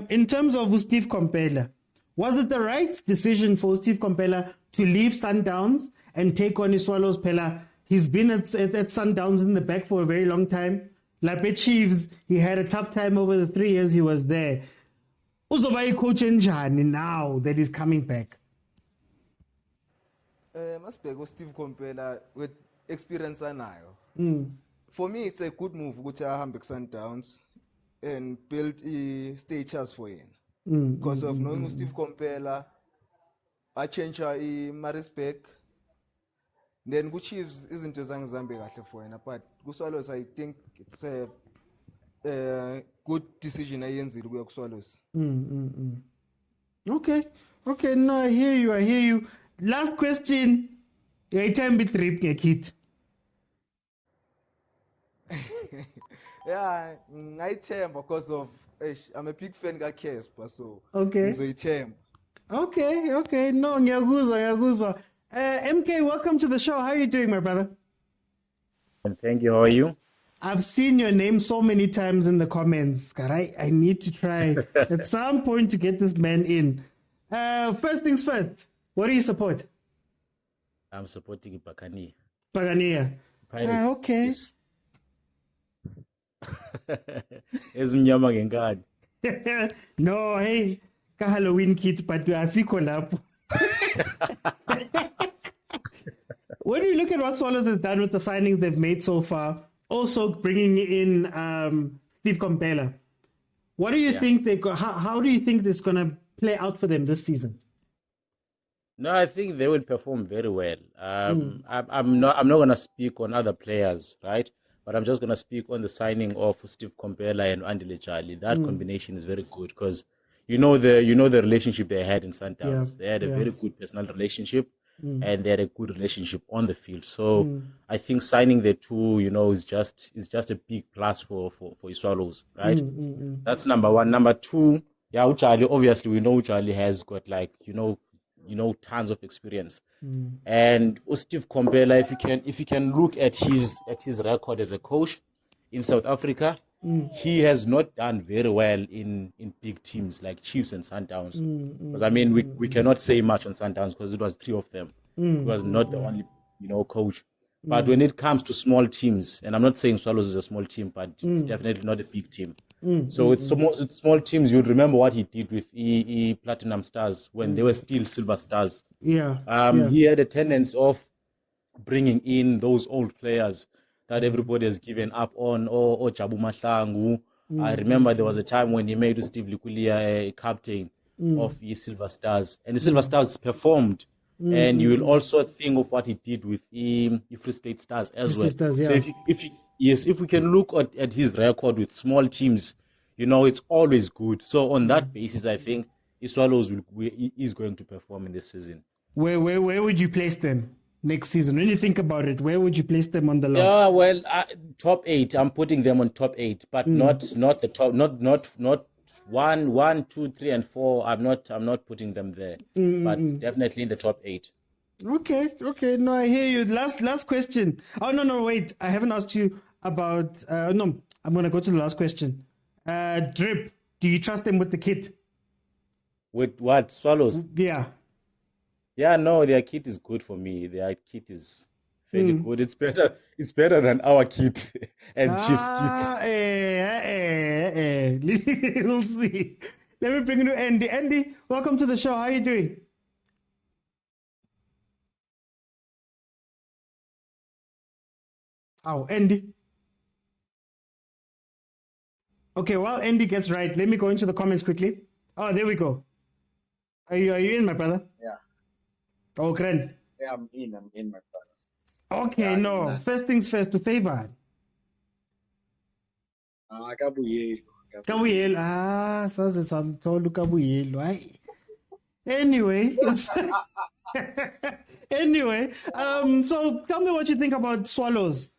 in terms of Steve Komphela, was it the right decision for Steve Komphela to leave Sundowns and take on Swallows Pella? He's been at Sundowns in the back for a very long time. Like Chiefs, he had a tough time over the 3 years he was there. Uzobai coach njani now that he's coming back? Must be Steve Komphela with experience anayo. For me, it's a good move to Hamburg Sundowns and build a status for him. Because of knowing Steve Komphela, I change Marisbeck. Then good Chiefs isn't as Zambi for him, but Swallows, I think it's a good decision. I use it with Swallows. Okay, no, I hear you. Last question. Your time be trip kid. Yeah, I tell because of I'm a big fan of Casper, so okay. So Okay. No, ngiyakuza. MK, welcome to the show. How are you doing, my brother? Thank you. How are you? I've seen your name so many times in the comments. I need to try at some point to get this man in. First things first, what do you support? I'm supporting Banyana. Banyana. Okay. Ezimnyama ngenkani. No, hey, ka Halloween kit, but asikho lapho. When you look at what Swallows has done with the signings they've made so far, also bringing in Steve Komphela, what do you think how do you think this is going to play out for them this season? No, I think they will perform very well. I'm not going to speak on other players, right? But I'm just going to speak on the signing of Steve Komphela and Andile Charlie. That combination is very good because you know the relationship they had in Sundowns. They had a very good personal relationship, and they had a good relationship on the field. So I think signing the two, is just a big plus for Swallows, right? That's number one. Number two, Charlie. Obviously, we know Charlie has got tons of experience, and Steve Komphela, if you can look at his record as a coach in South Africa, he has not done very well in big teams like Chiefs and Sundowns. Because I mean, we cannot say much on Sundowns because it was 3 of them. He was not the only, coach. But when it comes to small teams, and I'm not saying Swallows is a small team, but it's definitely not a big team. So it's small teams. You remember what he did with Platinum Stars when they were still Silver Stars. He had a tendency of bringing in those old players that everybody has given up on, or Jabu Mahlangu. I remember there was a time when he made Steve Likulia a captain of the Silver Stars, and the Silver Stars performed. And you will also think of what he did with the Free State Stars as well. Stars, yeah. So if we can look at his record with small teams, it's always good. So on that basis, I think Swallows is going to perform in this season. Where would you place them next season? When you think about it, where would you place them on the log? Yeah, well, top 8. I'm putting them on top 8, but not the top, not 1, 2, 3, and 4. I'm not putting them there, but definitely in the top 8. Okay. No, I hear you. Last question. Oh no, wait. I haven't asked you about. No, I'm gonna go to the last question. Drip. Do you trust them with the kit? With what? Swallows? Yeah. Yeah, no, their kit is good for me. Their kit is fairly good. It's better than our kit and Chiefs kit. We'll see. Let me bring you to Andy. Andy, welcome to the show. How are you doing? Oh, Andy. Okay, while Andy gets right, let me go into the comments quickly. Oh, there we go. Are you in, my brother? Yeah. Oh, Gren. Yeah, I'm in, my brothers. Okay, yeah, no. First things first, to favor. Kabuyelo. Saze samthola uKabuyelo. Hayi. Anyway, so tell me what you think about Swallows.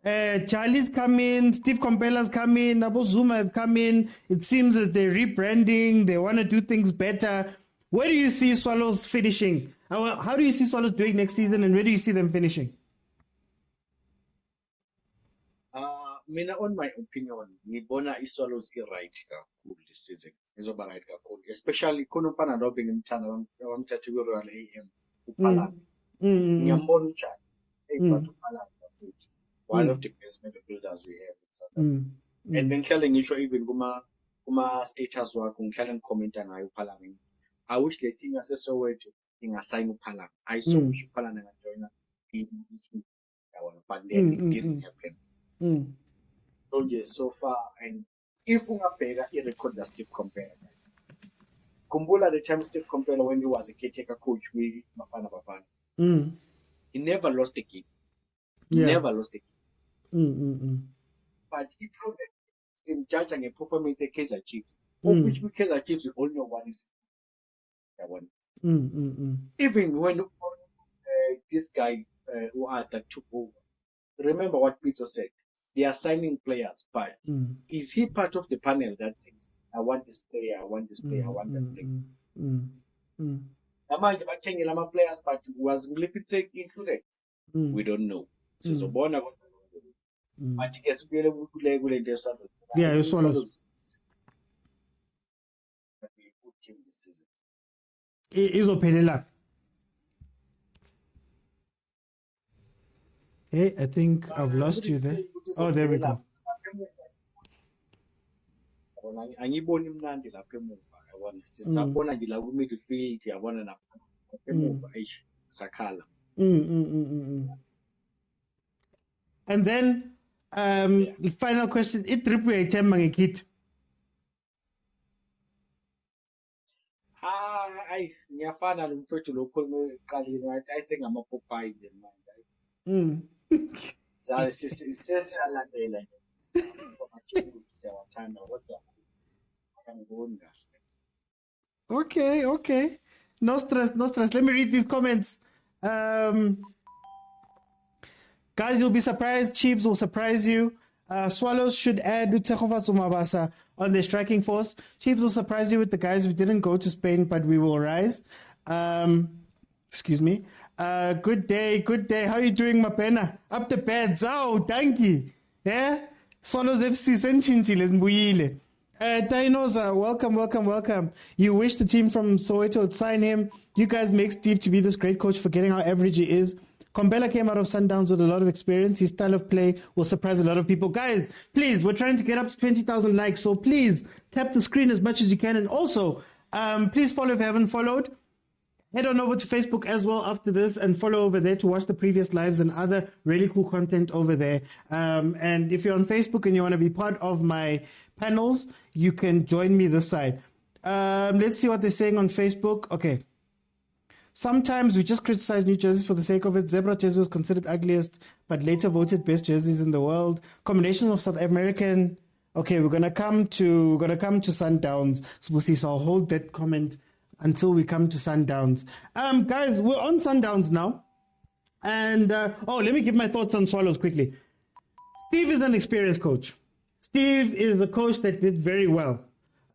Charlie's come in, Steve Komphela's come in, Abu Zuma have come in. It seems that they're rebranding, they want to do things better. Where do you see Swallows finishing? How do you see Swallows doing next season, and where do you see them finishing? Mina, on my opinion, ngibona iSwallows i-right kakhulu this season. Izoba right kakhulu. Especially khona umfana lo bengimthanda wamthatha ku-Royal AM uPhalane. Ngiyambona unjani. But uPhalane futhi one of the best midfielders we have in South Africa. And bengihlale ngisho even kuma status wakho ngihlale ngikhomenta ngayo uPhalane. I wish the team yaseSoweto ingasayina uPhalane. I so wish uPhalane angajoina i-team. But then it didn't happen. So yes, so far, and if ungabheka i-record that Steve Komphela, guys. Kumbula the time Steve Komphela when he was a caretaker coach with Bafana Bafana. He never lost a game. Never lost a game. But he proved that him judging a performance at Kaizer Chiefs, of which we Kaizer Chiefs we all know what is that one. Even when this guy who had that took over, remember what Pitso said. They are signing players, but is he part of the panel that says, I want this player, I want this player, I want that player? Amanje bathengile ama players, but was Mlipitsek included? We don't know. Sizobona but guess kule kule nto eSwallows. Yeah, eSwallows. But we good team this season. Izophelela. Hey, I think I've lost you there. Oh, there we go. Angiboni mnandi lapha emuva yabona sisabona nje la ku midfield yabona lapha emuva sakhala. And then the final question, itrip uyayithemba ngekit. Hayi ngiyafana nomfethu lo khona eqaleni wathi ayisengama Popeye nje manje. Sesiyalandela siyawuthanda kodwa angiboni kahle. Okay. No stress. Let me read these comments. Guys, you'll be surprised. Chiefs will surprise you. Swallows should add Utekova Zumabasa on their striking force. Chiefs will surprise you with the guys. We didn't go to Spain, but we will rise. Excuse me. Good day. How are you doing, Mapena? Up the beds. Oh, thank you. Yeah? Swallows FC sentshintshile Mbuyile. Dinosa, welcome. You wish the team from Soweto would sign him. You guys make Steve to be this great coach, forgetting how average he is. Komphela came out of Sundowns with a lot of experience. His style of play will surprise a lot of people. Guys, please, we're trying to get up to 20,000 likes, so please tap the screen as much as you can. And also, please follow if you haven't followed. Head on over to Facebook as well after this and follow over there to watch the previous lives and other really cool content over there. And if you're on Facebook and you want to be part of my panels, you can join me this side. Let's see what they're saying on Facebook. Okay. Sometimes we just criticize new jerseys for the sake of it. Zebra jersey was considered ugliest, but later voted best jerseys in the world. Combination of South American. Okay, we're gonna come to Sundowns. So I'll hold that comment until we come to Sundowns. Guys, we're on Sundowns now. And let me give my thoughts on Swallows quickly. Steve is an experienced coach. Steve is a coach that did very well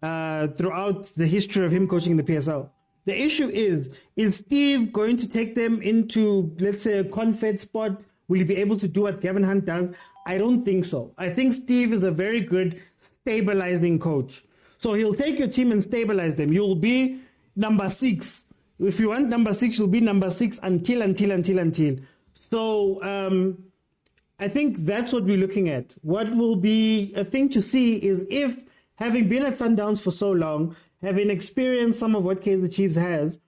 throughout the history of him coaching the PSL. The issue is Steve going to take them into, let's say, a confed spot? Will he be able to do what Gavin Hunt does? I don't think so. I think Steve is a very good stabilizing coach. So he'll take your team and stabilize them. You'll be number 6. If you want number 6, you'll be number 6 until. So I think that's what we're looking at. What will be a thing to see is if, having been at Sundowns for so long, having experienced some of what Kaizer Chiefs has,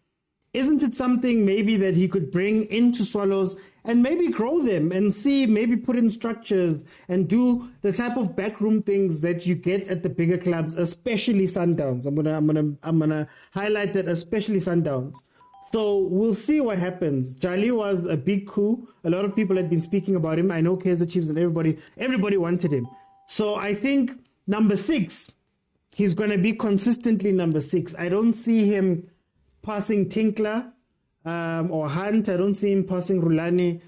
isn't it something maybe that he could bring into Swallows and maybe grow them and see, maybe put in structures and do the type of backroom things that you get at the bigger clubs, especially Sundowns. I'm gonna highlight that, especially Sundowns. So we'll see what happens. Jali was a big coup. A lot of people had been speaking about him. I know Kaizer Chiefs and everybody wanted him. So I think number 6. He's going to be consistently number 6. I don't see him passing Tinkler or Hunt. I don't see him passing Rulani.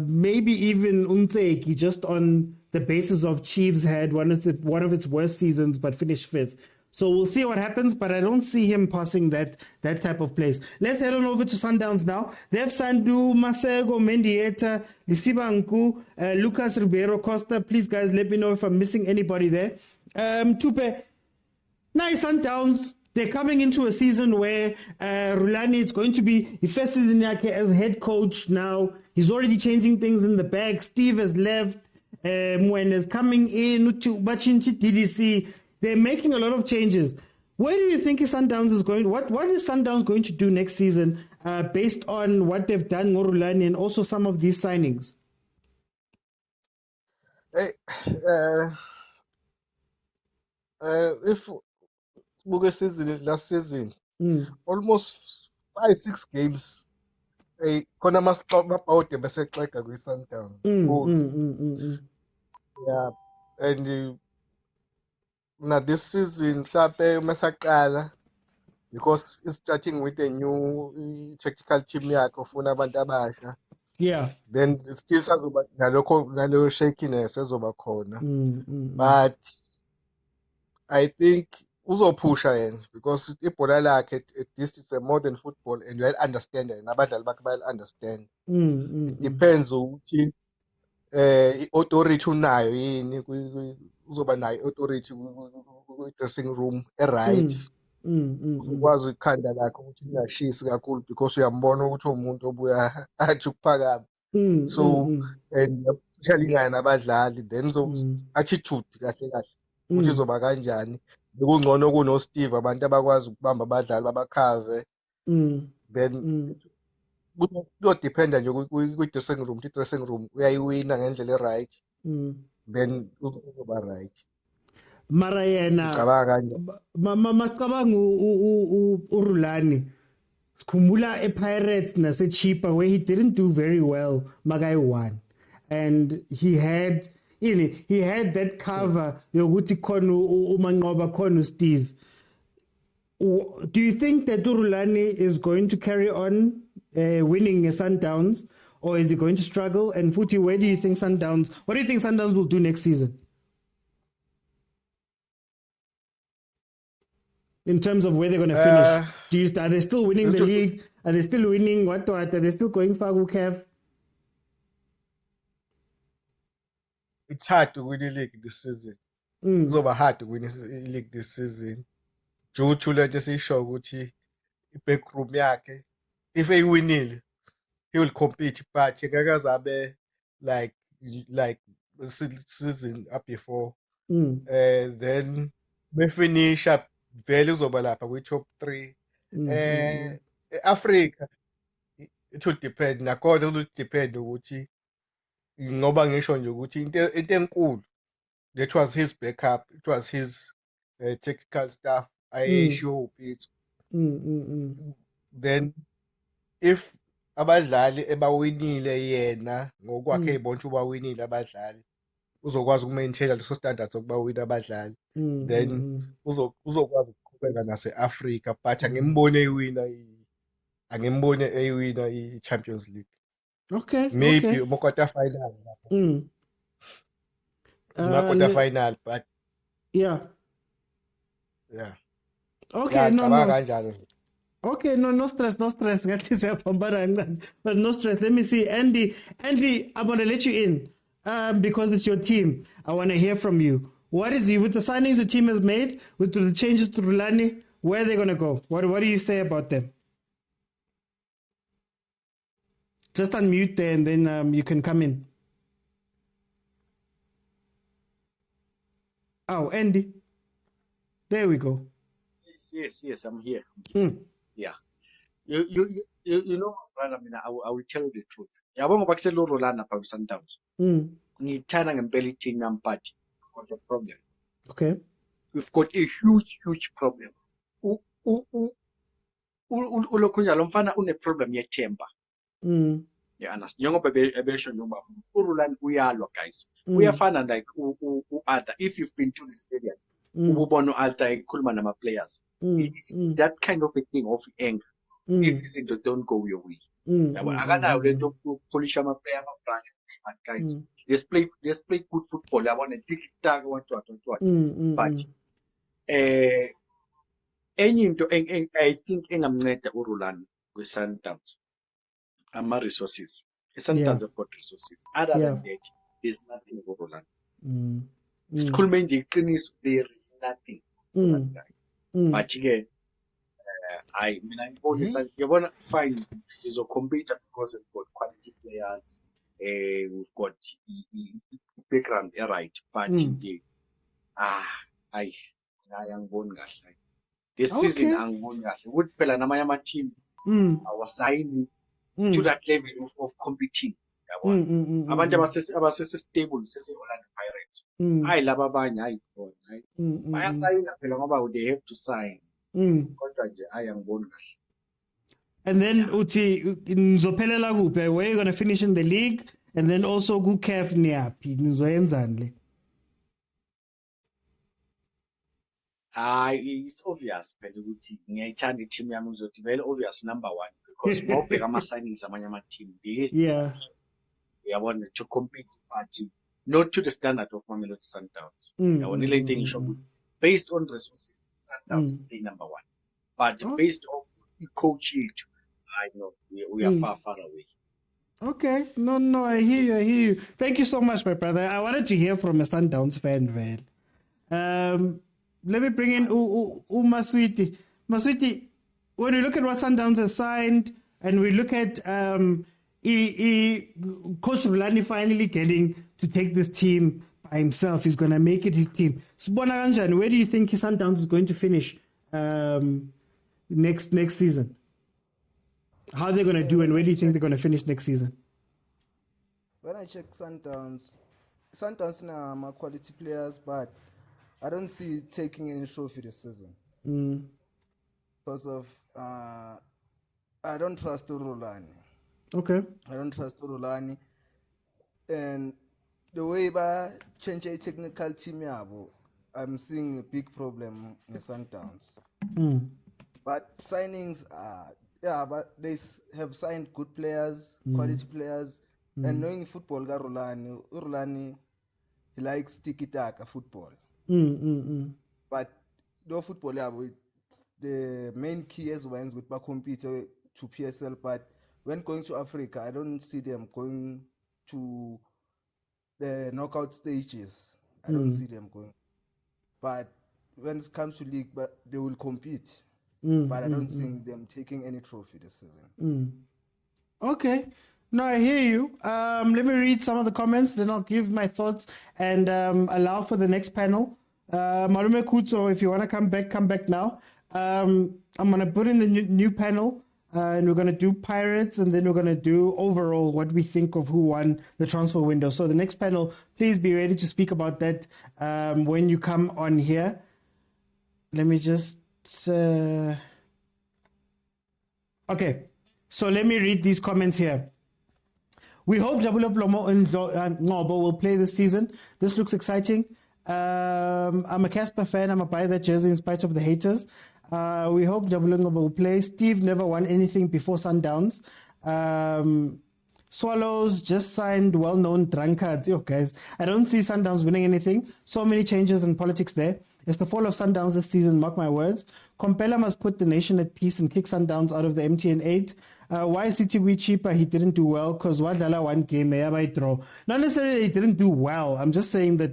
Maybe even Mtseki, just on the basis of Chiefs had one of its worst seasons but finished 5th. So we'll see what happens, but I don't see him passing that type of place. Let's head on over to Sundowns now. They have Sandu, Masego, Mendieta, Lisibanku, Lucas Ribeiro Costa. Please, guys, let me know if I'm missing anybody there. Tupe. Nice Sundowns. They're coming into a season where Rulani is going to be his first season as head coach now. He's already changing things in the back. Steve has left. Mwen is coming in to Bachinchi DDC. They're making a lot of changes. Where do you think Sundowns is going? What is Sundowns going to do next season based on what they've done, Rulani, and also some of these signings? If last season, almost 5-6 games. Khona mabawude besexega kwi-Sundowns. Yeah, and now this season mhlawumbe masaqala, because it's starting with a new tactical team yakhe ufuna abantu abasha. Yeah. Then still sazoba nalo shakiness ezoba khona. But I think uzopusha yena, because ibhola lakhe at least it's a modern football and you'll understand it. Nabadlali bakhe bay'll understand. It depends ukuthi i-authority unayo yini, uzoba nayo i-authority kwi-dressing room right. Uzokwazi ikhanda lakhe ukuthi ungashisi kakhulu, because uyambona ukuthi umuntu obuya athi ukuphakama. So and especially ngaye nabadlali, then attitude kahle ukuthi izoba kanjani. Bekungcono kuno Steve, abantu abakwazi ukubamba abadlali babakhave. Then kuyodependa nje kwi-dressing room. I-dressing room uyayiwina ngendlela e-right, then uzoba right. Mara yena masicabanga uRulani, sikhumbula ePirates naseChipa where he didn't do very well, Magai won, and he had that cover yokuthi khona uManqoba khona Steve. Do you think that Rulani is going to carry on winning Sundowns, or is he going to struggle? And Futi, what do you think Sundowns will do next season? In terms of where they're going to finish, are they still winning the league? Are they still winning? What are they still going for? it's hard to win i-league this season. Kuzoba hard to win i-league this season. Due to lento esiyisho ukuthi i-backroom yakhe, if eyiwinile, he will compete, but ngeke aze abe like season up before. Then befinisha vele uzoba lapha kwi-top 3. Africa, it will depend. Nakhona will depend ukuthi ngoba ngisho nje ukuthi into enkulu, that was his backup, it was his technical staff ayeshiwo uPitso. Then if abadlali ebawinile yena ngokwakhe ey'bona ukuthi ubawinile abadlali, uzokwazi ukumaintaina leso standard sokubawina abadlali, then uzokwazi ukuqhubeka nase-Africa, but angimboni eyiwina i-Champions League. Okay. Maybe quarter final lapho. Quarter final, but yeah. Okay, ngiyacabanga kanjalo. Okay, no stress. Ngathi siyapambana kancane. But no stress. Let me see. Andy, I'm going to let you in because it's your team. I want to hear from you. What is it with the signings the team has made, with the changes to Rulani? Where are they going to go? What do you say about them? Just unmute there and then you can come in. Oh, Andy. There we go. Yes, I'm here. Yeah. You know, brother, I will tell you the truth. Yabonga bakiselo Rolana pa Sundowns. Ngithanda ngempela team yampati. We've got a problem. Okay. We've got a huge problem. Ulokhunja lo mfana une problem yethemba. Yeah, njengoba ebesho njengoba uRulani uyalwa guys. Uyafana like u-Alta. If you've been to the stadium, ububona u-Alta ekhuluma nama players. It's that kind of a thing of anger. If izinto don't go your way. Akanayo lento yokupolisha ama-player ama-branch. Guys, let's play good football. I want to take it what. But enye into I think engamnceda uRulani kwi-Sundowns ama-resources. Sundowns have got resources. Other than that, there's nothing for Rolando. Sikhulume nje iqiniso, there is nothing for that guy. But mina ngibona fine sizocompete because we've got quality players, we've got background right, but nje angiboni kahle. This season angiboni kahle. Ukuthi phela namanye ama-team awasayini to that level of competing. Abantu abasese-stable sese-Orlando Pirates. Hayi laba abanye hayi khona. Bayasayina phela ngoba they have to sign. Kodwa nje angiboni kahle. And then uthi nizophelela kuphi? Where you going to finish in the league? And then also ku-CAF niyaphi? Nizoyenzani le? It's obvious phela ukuthi ngiyayithanda i-team yami uzothi very obvious number 1 because mawubheka ama-signings amanye ama-team yabona to compete but not to the standard of Mamelodi Sundowns. Yabona ile nto engisho ukuthi based on resources Sundowns stay number 1 but based on the coach yethu I know we are far away. Okay, no, I hear you. Thank you so much, my brother. I wanted to hear from a Sundowns fan, man. Let me bring in Maswiti. Maswiti, when we look at what Sundowns has signed, and we look at Coach Rulani finally getting to take this team by himself, he's going to make it his team. Sibona kanjani, where do you think Sundowns is going to finish next season? How are they going to do, and where do you think they're going to finish next season? When I check Sundowns now are quality players, but I don't see taking any trophy this season. Because of I don't trust Rulani. Okay. I don't trust Rulani. And the way by change a technical team, I'm seeing a big problem in Sundowns. But signings but they have signed good players, quality players, and knowing football, Rulani, he likes tiki-taka football. But no football, the main key is when we compete to PSL. But when going to Africa, I don't see them going to the knockout stages, I don't see them going. But when it comes to league, but they will compete. But I don't think them taking any trophy this season. Okay. No, I hear you. Let me read some of the comments, then I'll give my thoughts and allow for the next panel. Malume Kutso, if you want to come back now. I'm going to put in the new panel, and we're going to do Pirates, and then we're going to do overall what we think of who won the transfer window. So the next panel, please be ready to speak about that when you come on here. Let me just... Okay, so let me read these comments here. We hope Jabulo Plomo and Ngobo will play this season. This looks exciting. I'm a Casper fan. I'm going to buy that jersey in spite of the haters. We hope Jabulo Ngobo will play. Steve never won anything before Sundowns. Swallows just signed well-known drunkards. Yo, guys, I don't see Sundowns winning anything. So many changes in politics there. It's the fall of Sundowns this season, mark my words. Komphela must put the nation at peace and kick Sundowns out of the MTN 8. Why is City cheaper? He didn't do well because Wadlala one game, not necessarily he didn't do well. I'm just saying that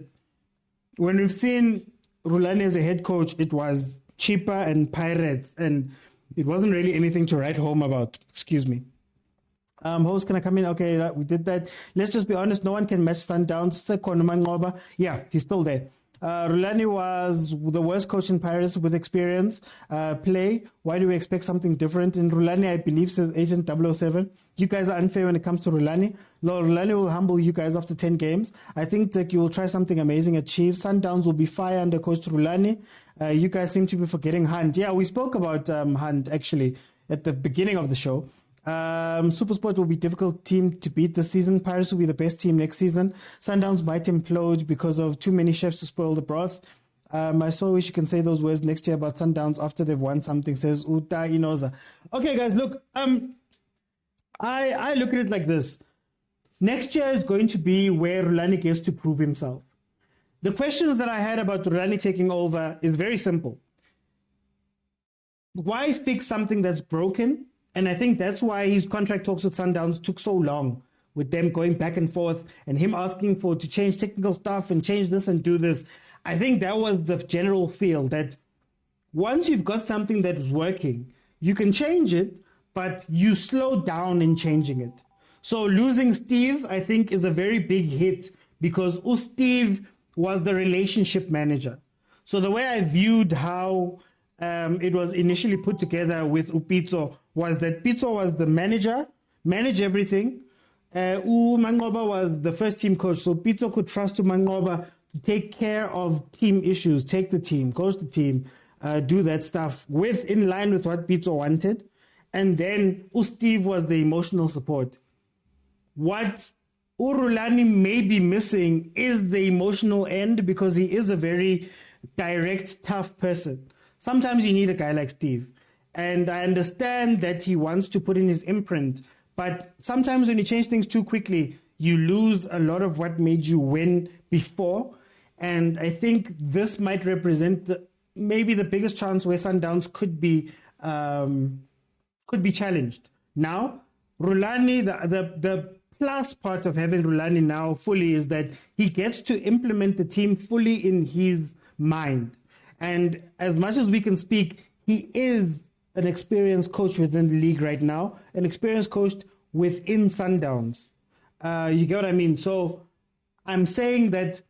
when we've seen Rulani as a head coach, it was cheaper and Pirates, and it wasn't really anything to write home about. Excuse me. Host, can I come in? Okay, we did that. Let's just be honest. No one can match Sundowns. Yeah, he's still there. Rulani was the worst coach in Paris with experience. Play. Why do we expect something different? In Rulani, I believe, says Agent 007. You guys are unfair when it comes to Rulani. No, Rulani will humble you guys after 10 games. I think that you will try something amazing at Chiefs. Sundowns will be fire under Coach Rulani. You guys seem to be forgetting Hunt. Yeah, we spoke about Hunt, actually, at the beginning of the show. Supersport will be a difficult team to beat this season. Paris will be the best team next season. Sundowns might implode because of too many chefs to spoil the broth. I so wish you can say those words next year about Sundowns after they've won something, says Uta Inoza. Okay, guys, look, I look at it like this. Next year is going to be where Rulani gets to prove himself. The questions that I had about Rulani taking over is very simple. Why fix something that's broken? And I think that's why his contract talks with Sundowns took so long, with them going back and forth and him asking to change technical stuff and change this and do this. I think that was the general feel that once you've got something that is working, you can change it, but you slow down in changing it. So losing Steve, I think, is a very big hit because Steve was the relationship manager. So the way I viewed how it was initially put together with Pitso was that Pitso was the manager, manage everything. Mangoba was the first team coach, so Pitso could trust Mangoba to take care of team issues, take the team, coach the team, do that stuff in line with what Pitso wanted. And then Steve was the emotional support. What Rulani may be missing is the emotional end because he is a very direct, tough person. Sometimes you need a guy like Steve. And I understand that he wants to put in his imprint. But sometimes when you change things too quickly, you lose a lot of what made you win before. And I think this might represent maybe the biggest chance where Sundowns could be challenged. Now, Rulani, the plus part of having Rulani now fully is that he gets to implement the team fully in his mind. And as much as we can speak, he is an experienced coach within the league right now, an experienced coach within Sundowns. You get what I mean? So I'm saying that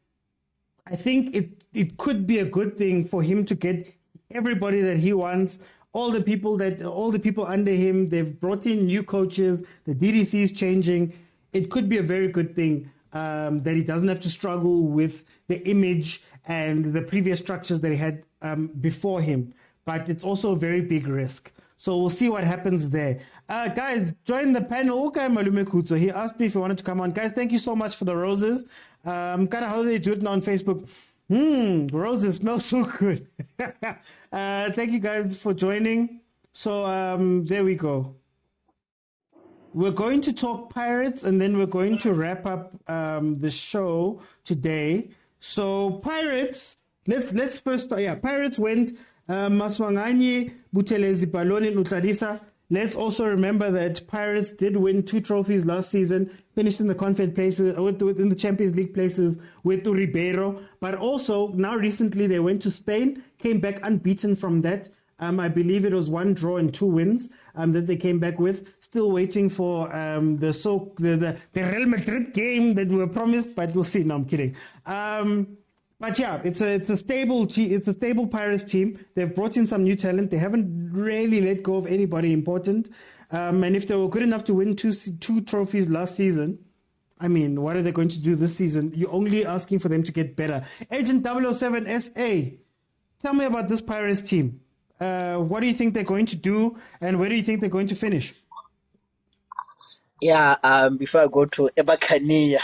I think it could be a good thing for him to get everybody that he wants, all the people under him. They've brought in new coaches. The DDC is changing. It could be a very good thing that he doesn't have to struggle with the image and the previous structures that he had before him. But it's also a very big risk. So we'll see what happens there. Guys, join the panel. Okay, Malume Kutso. He asked me if he wanted to come on. Guys, thank you so much for the roses. Kind of how they do it now on Facebook. Roses smell so good. Thank you guys for joining. So there we go. We're going to talk Pirates and then we're going to wrap up the show today. So Pirates, let's first start. Yeah, Pirates went Maswanganye, Butelezi Baloni, Nutladisa, let's also remember that Pirates did win 2 trophies last season, finished in the Confed places, within the Champions League places with Ribeiro. But also, now recently they went to Spain, came back unbeaten from that. I believe it was 1 draw and 2 wins that they came back with. Still waiting for the Real Madrid game that we were promised, but we'll see. No, I'm kidding. But yeah, it's a stable Pirates team. They've brought in some new talent. They haven't really let go of anybody important. And if they were good enough to win two trophies last season, I mean, what are they going to do this season? You're only asking for them to get better. Agent 007 SA, tell me about this Pirates team. What do you think they're going to do, and where do you think they're going to finish? Yeah, before I go to Khanye,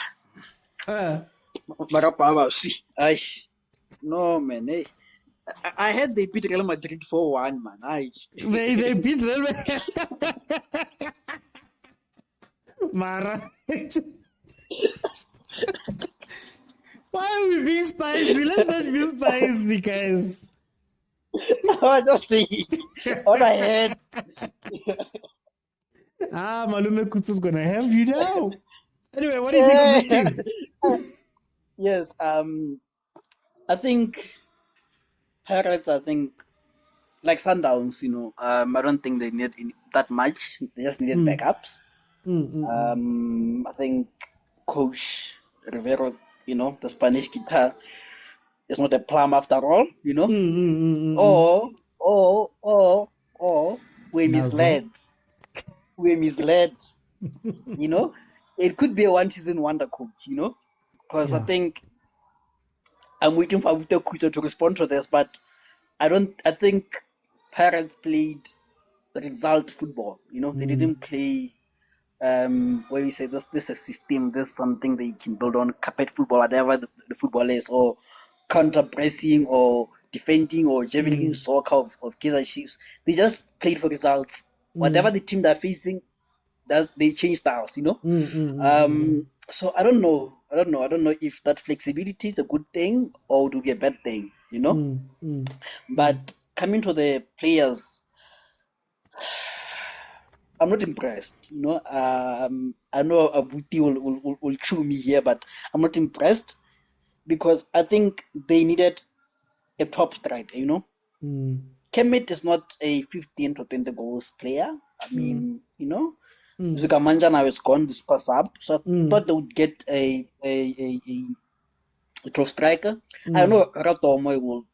no man, hey. I had they beat Real Madrid 4-1, man. They beat Real Madrid. Mara. Why are we being spicy? Let's not be spicy, guys. I just see what I had. Malume Kutsu's gonna have you now. Anyway, what do you think of this team? Yes, I think Pirates, like Sundowns, I don't think they need that much. They just needed backups. I think Coach Rivero, the Spanish guitar, is not a plum after all, Or we're misled. We're misled. It could be a one-season wonder coach, because I think I'm waiting for Victor Khoza to respond to this, but I think Pirates played result football, they didn't play where you say this is a system, this is something they can build on, carpet football, whatever the football is, or counter pressing or defending or javelin soccer of Kaizer Chiefs. They just played for results. Whatever the team they're facing, they change styles, So I don't know. I don't know if that flexibility is a good thing or would be a bad thing, But coming to the players, I'm not impressed, I know Abuti will chew me here, but I'm not impressed because I think they needed a top striker, Kemet is not a 15 to 20 goals player. I mean, Zukamanja now is gone, the super sub, so I thought they would get a top striker. I know Ratomo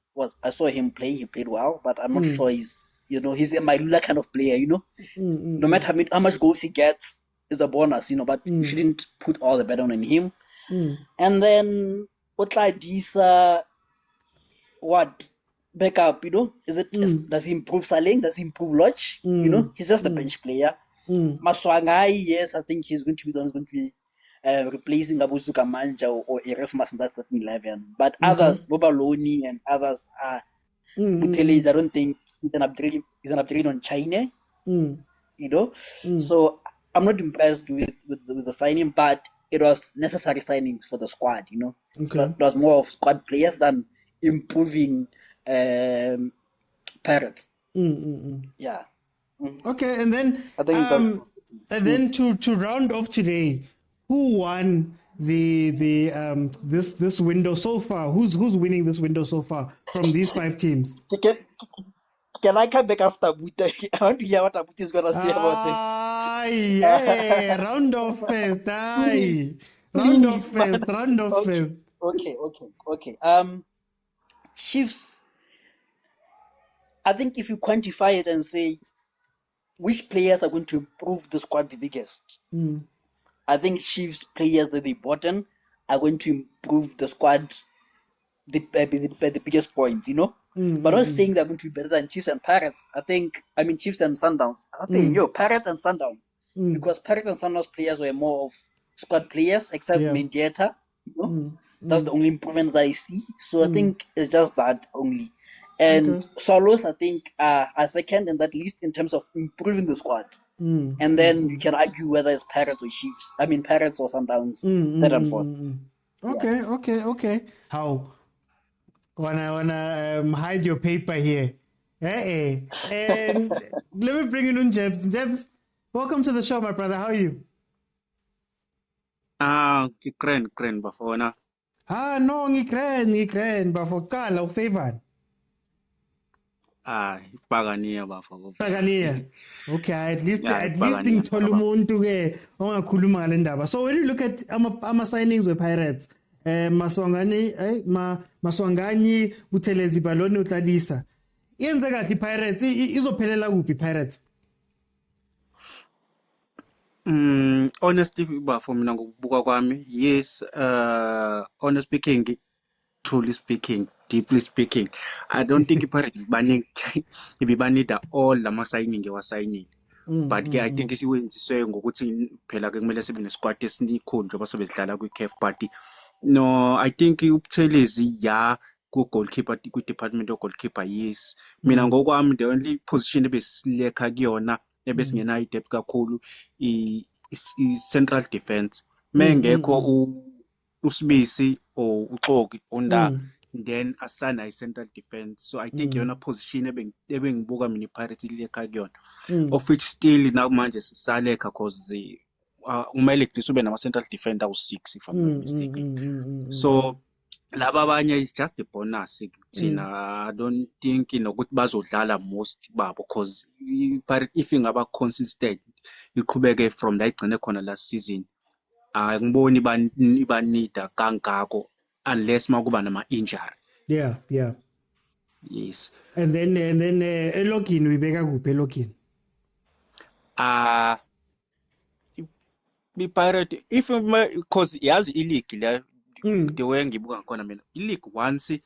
I saw him play, he played well, but I'm not sure he's a Malula kind of player, No matter how much goals he gets is a bonus, but you shouldn't put all the burden on him. And then Disa, backup, does he improve Saling? Does he improve Lodge? He's just a bench player. Maswangai, yes, I think he's going to be the one who's going to be replacing Abusuka Manja or Erasmus in that starting 11. But others, Bobaloni and others are Butele, I don't think he's an upgrade on China. So I'm not impressed with the signing, but it was necessary signing for the squad, Okay. It was more of squad players than improving Pirates. Yeah. Okay, and then I think to round off today, who won this window so far? Who's winning this window so far from these 5 teams? Can I come back after Abuti? I want to hear what Abuti is gonna say about this. Yeah, round off first. Round off first. Okay. Chiefs, I think if you quantify it and say which players are going to improve the squad the biggest, I think Chiefs players that they bought in are going to improve the squad the biggest points, But I'm not saying they're going to be better than Chiefs and Pirates. Chiefs and Sundowns. I think Pirates and Sundowns. Because Pirates and Sundowns players were more of squad players, except Mendieta, That's the only improvement that I see. So I think it's just that only. And Swallows, I think, are second in that list in terms of improving the squad. And then you can argue whether it's Pirates or Chiefs. Pirates or Sundowns. Third and fourth. Okay. How? Wanna hide your paper here? And let me bring in Jebs. Jebs, welcome to the show, my brother. How are you? Kren bafona. No, ngikren bafokala ufavor. Ipagania bafo. Pagania. Okay, at least Ipagania, ngithola umuntu ke ongakhuluma ngale ndaba. So when you look at ama signings with Pirates, Maswangani, Buthelezi Baloni uTladisa. Yenzeka kahle Pirates izophelela kuphi Pirates? Honestly bafo mina ngokubuka kwami, yes, honestly speaking, truly speaking, deeply speaking, I don't think iPirates ibibanida all lama signing ewasayinile. But ke I think isiwenziswe ngokuthi phela ke kumele sibe nesquad esinikhulu njengoba sebedlala kwi-CAF party. No, I think uButhelezi ku-goalkeeper, ku-department of goalkeeper, yes. Mina ngokwami the only position ebesilekha kuyona ebesingenayo i-depth kakhulu i-central defense. Mengekho uSibisi or uXoki onda, then asana i-central defense. So I think yona position ebengibuka mina iPirates ilekha kuyona. Of which still now manje sisalekha cause umele at ube nama-central defender u-6 if I'm not mistaken. So laba abanye is just a bonus thina. I don't think nokuthi bazodlala most babo cause if ingaba consistent iqhubeke from la igcine khona last season, ngiboni ibanida kangako unless makuba nama-injury. Yeah. Yes. And then elogini uyibeka kuphi elogini? iPirate if because yazi i-league la the way ngibuka ngkhona mina i-league once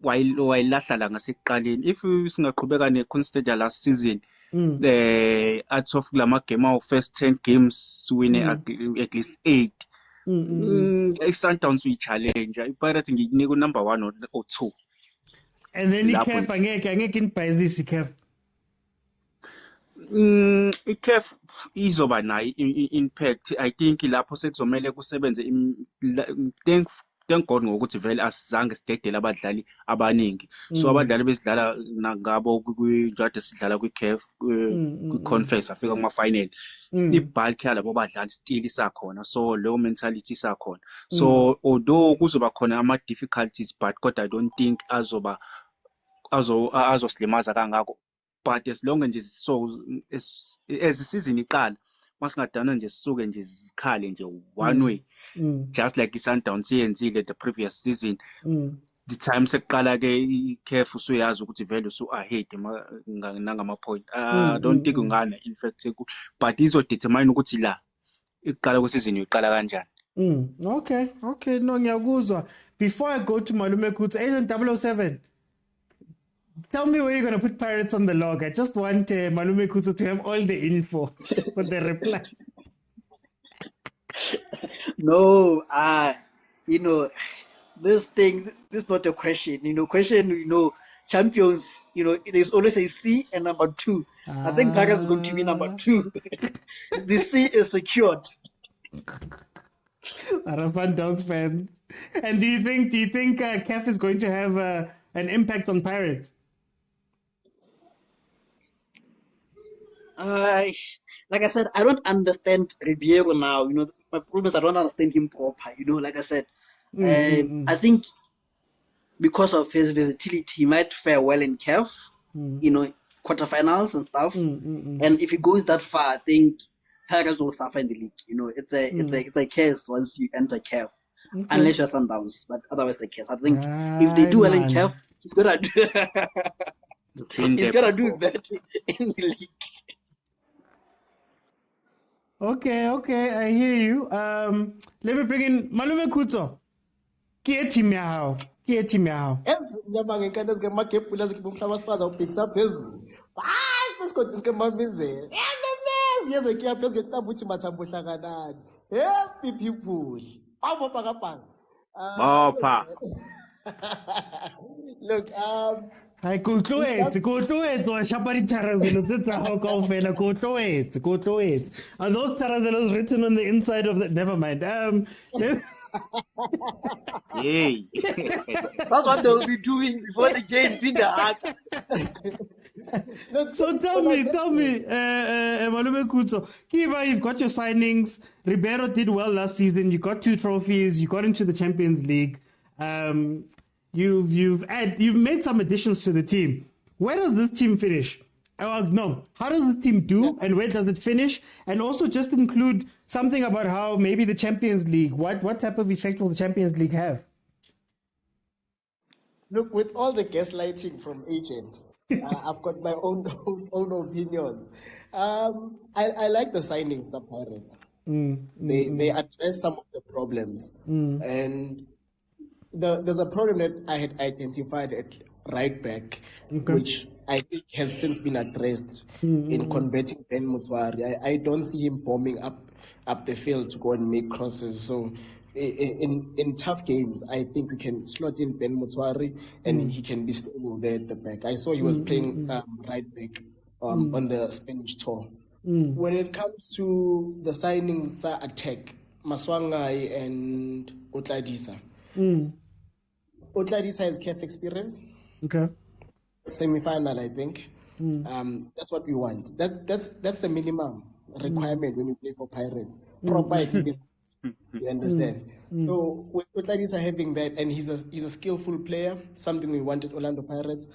wayilahla la ngasekuqaleni. If singaqhubeka ne-constant last season, out of kulama game awu first 10 games win at least 8. I-Sundowns uyi-challenge iPirates ngiyinika number 1 or 2. And then i-CAF angeke inibhayizise i-CAF. I-CAF izoba nayo impact. I think lapho sekuzomela kusebenze thank God ngokuthi vele asizange sidedele abadlali abaningi. So abadlali besidlala ngabo njalo sidlala kwi-CAF kwi-conference afika kuma-final. I-bulk yalabo badlali still isakhona, so leyo mentality isakhona. So although kuzoba khona ama-difficulties, but kodwa I don't think azosilimaza kangako. But as long as as isizini iqala masingadana nje sisuke nje sikhale nje one way, just like i-Sundowns yenzile the previous season. The time sekuqala ke i-CAF usuyazi ukuthi vele usu-ahead nangama point. I don't think ungana in fact but izodetermine ukuthi la iqala kwesizini iqala kanjani. Okay, no ngiyakuzwa. Before I go to Malume Kutso, Agent 007, tell me where you're going to put Pirates on the log. I just want Malume Kutso to have all the info for the reply. No, this is not a question. Champions, there's always a C and number 2. I think Pirates is going to be number 2. The C is secured. Sundowns fans. And do you think CAF is going to have an impact on Pirates? Like I said, I don't understand Ribeiro now. My problem is I don't understand him proper. Like I said, I think because of his versatility, he might fare well in CAF, quarterfinals and stuff. And if he goes that far, I think Tigers will suffer in the league. It's a case once you enter CAF, unless you're Sundowns, but otherwise a case. I think if they do well in CAF, he's gonna do better in the league. Okay, I hear you. Let me bring in Malume Kutso. Ke team ya hao. Nyama ngekanda zike makepula zike bomhlaba sipaza ubhekisa phezulu. Phansi isikoti sike mabizela. Yeze ke yaphezulu ngetambuthi mathambo hlanganani. Happy people. Awubopha kapanga. Bopha. Look, Hayi go tloetse wa shapa ditharazelo tse tsa hao kaofela go tloetse. Are those tharazelos written on the inside of the? Never mind. Yay. That's what they'll be doing before the game in the heart. So tell me, Malume Kutso, Kiva, you've got your signings. Ribeiro did well last season. You got 2 trophies. You got into the Champions League. You've made some additions to the team. Where does this team finish? No, how does this team do, and where does it finish? And also just include something about how maybe the Champions League. What type of effect will the Champions League have? Look, with all the gaslighting from agent, I've got my own opinions. I like the signings of Pirates. They address some of the problems, and there's a problem that I had identified at right back, which I think has since been addressed in converting Ben Mutswari. I don't see him bombing up the field to go and make crosses. So in tough games, I think we can slot in Ben Mutswari and he can be stable there at the back. I saw he was playing right back on the Spanish tour. When it comes to the signings attack, Maswangai and Otladisa. Otladisa has CAF experience. Okay. Semi-final, I think. That's what we want. That's the minimum requirement when you play for Pirates. Proper experience. You understand? So with Otladisa having that, and he's a skillful player, something we wanted Orlando Pirates.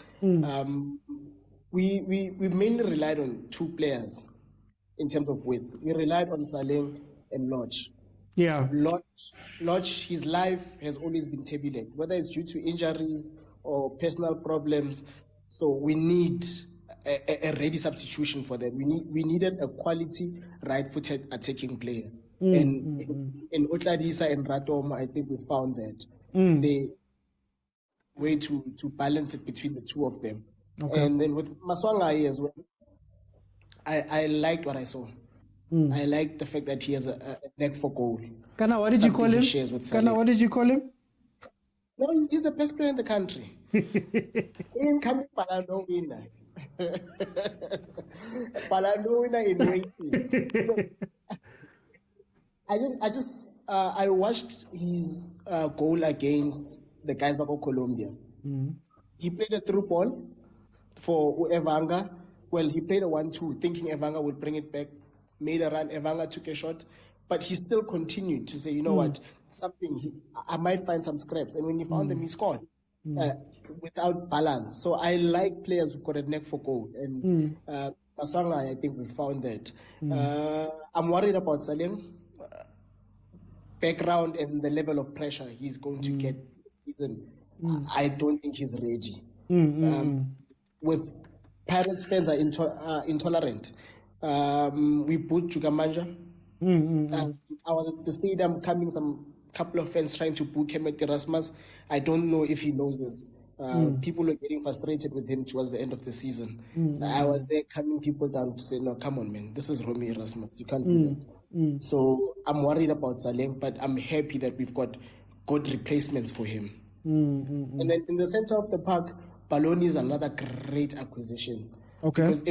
We mainly relied on 2 players in terms of width. We relied on Saleng and Lodge. Yeah. Lodge, his life has always been turbulent, whether it's due to injuries or personal problems. So we need a ready substitution for that. We needed a quality right-footed attacking player. And in Otladisa and Ratoma, I think we found that the way to balance it between the 2 of them. Okay. And then with Maswangai as well, I liked what I saw. I like the fact that he has a neck for goal. Kana, what did you call him? Kana, what did you call him? No, he's the best player in the country. In coming Palando winner. Palando winner in waiting. I watched his goal against the guys back in Colombia. He played a through ball for Evanga. Well, he played a 1-2, thinking Evanga would bring it back. Made a run, Evanga took a shot, but he still continued to say, you know what, I might find some scraps. And when he found them, he scored without balance. So I like players who've got a neck for goal. And Maswanga, I think we found that. I'm worried about Salim. Background and the level of pressure he's going to get this season. I don't think he's ready. With Pirates fans are intolerant. We booed Chukamanja. I was at the stadium, some couple of fans trying to book him at Erasmus. I don't know if he knows this. People were getting frustrated with him towards the end of the season. I was there calming people down to say, no, come on, man, this is Romy Erasmus. You can't do that. So I'm worried about Saleng, but I'm happy that we've got good replacements for him. And then in the center of the park, Baloni is another great acquisition. Okay. Because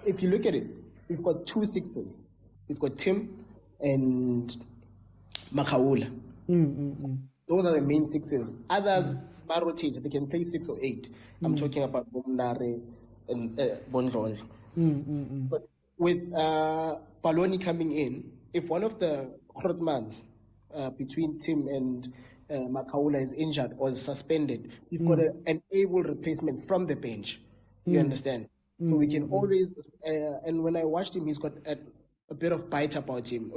if you look at it, we've got 2 6s. We've got Tim and Makaula. Those are the main 6s. Others rotate. They can play 6 or 8. I'm talking about Bomnare and Bonjol. But with Baloni coming in, if one of the Krotmans between Tim and Makaula is injured or is suspended, we've got an able replacement from the bench. You understand? So we can always, and when I watched him, he's got a bit of bite about him.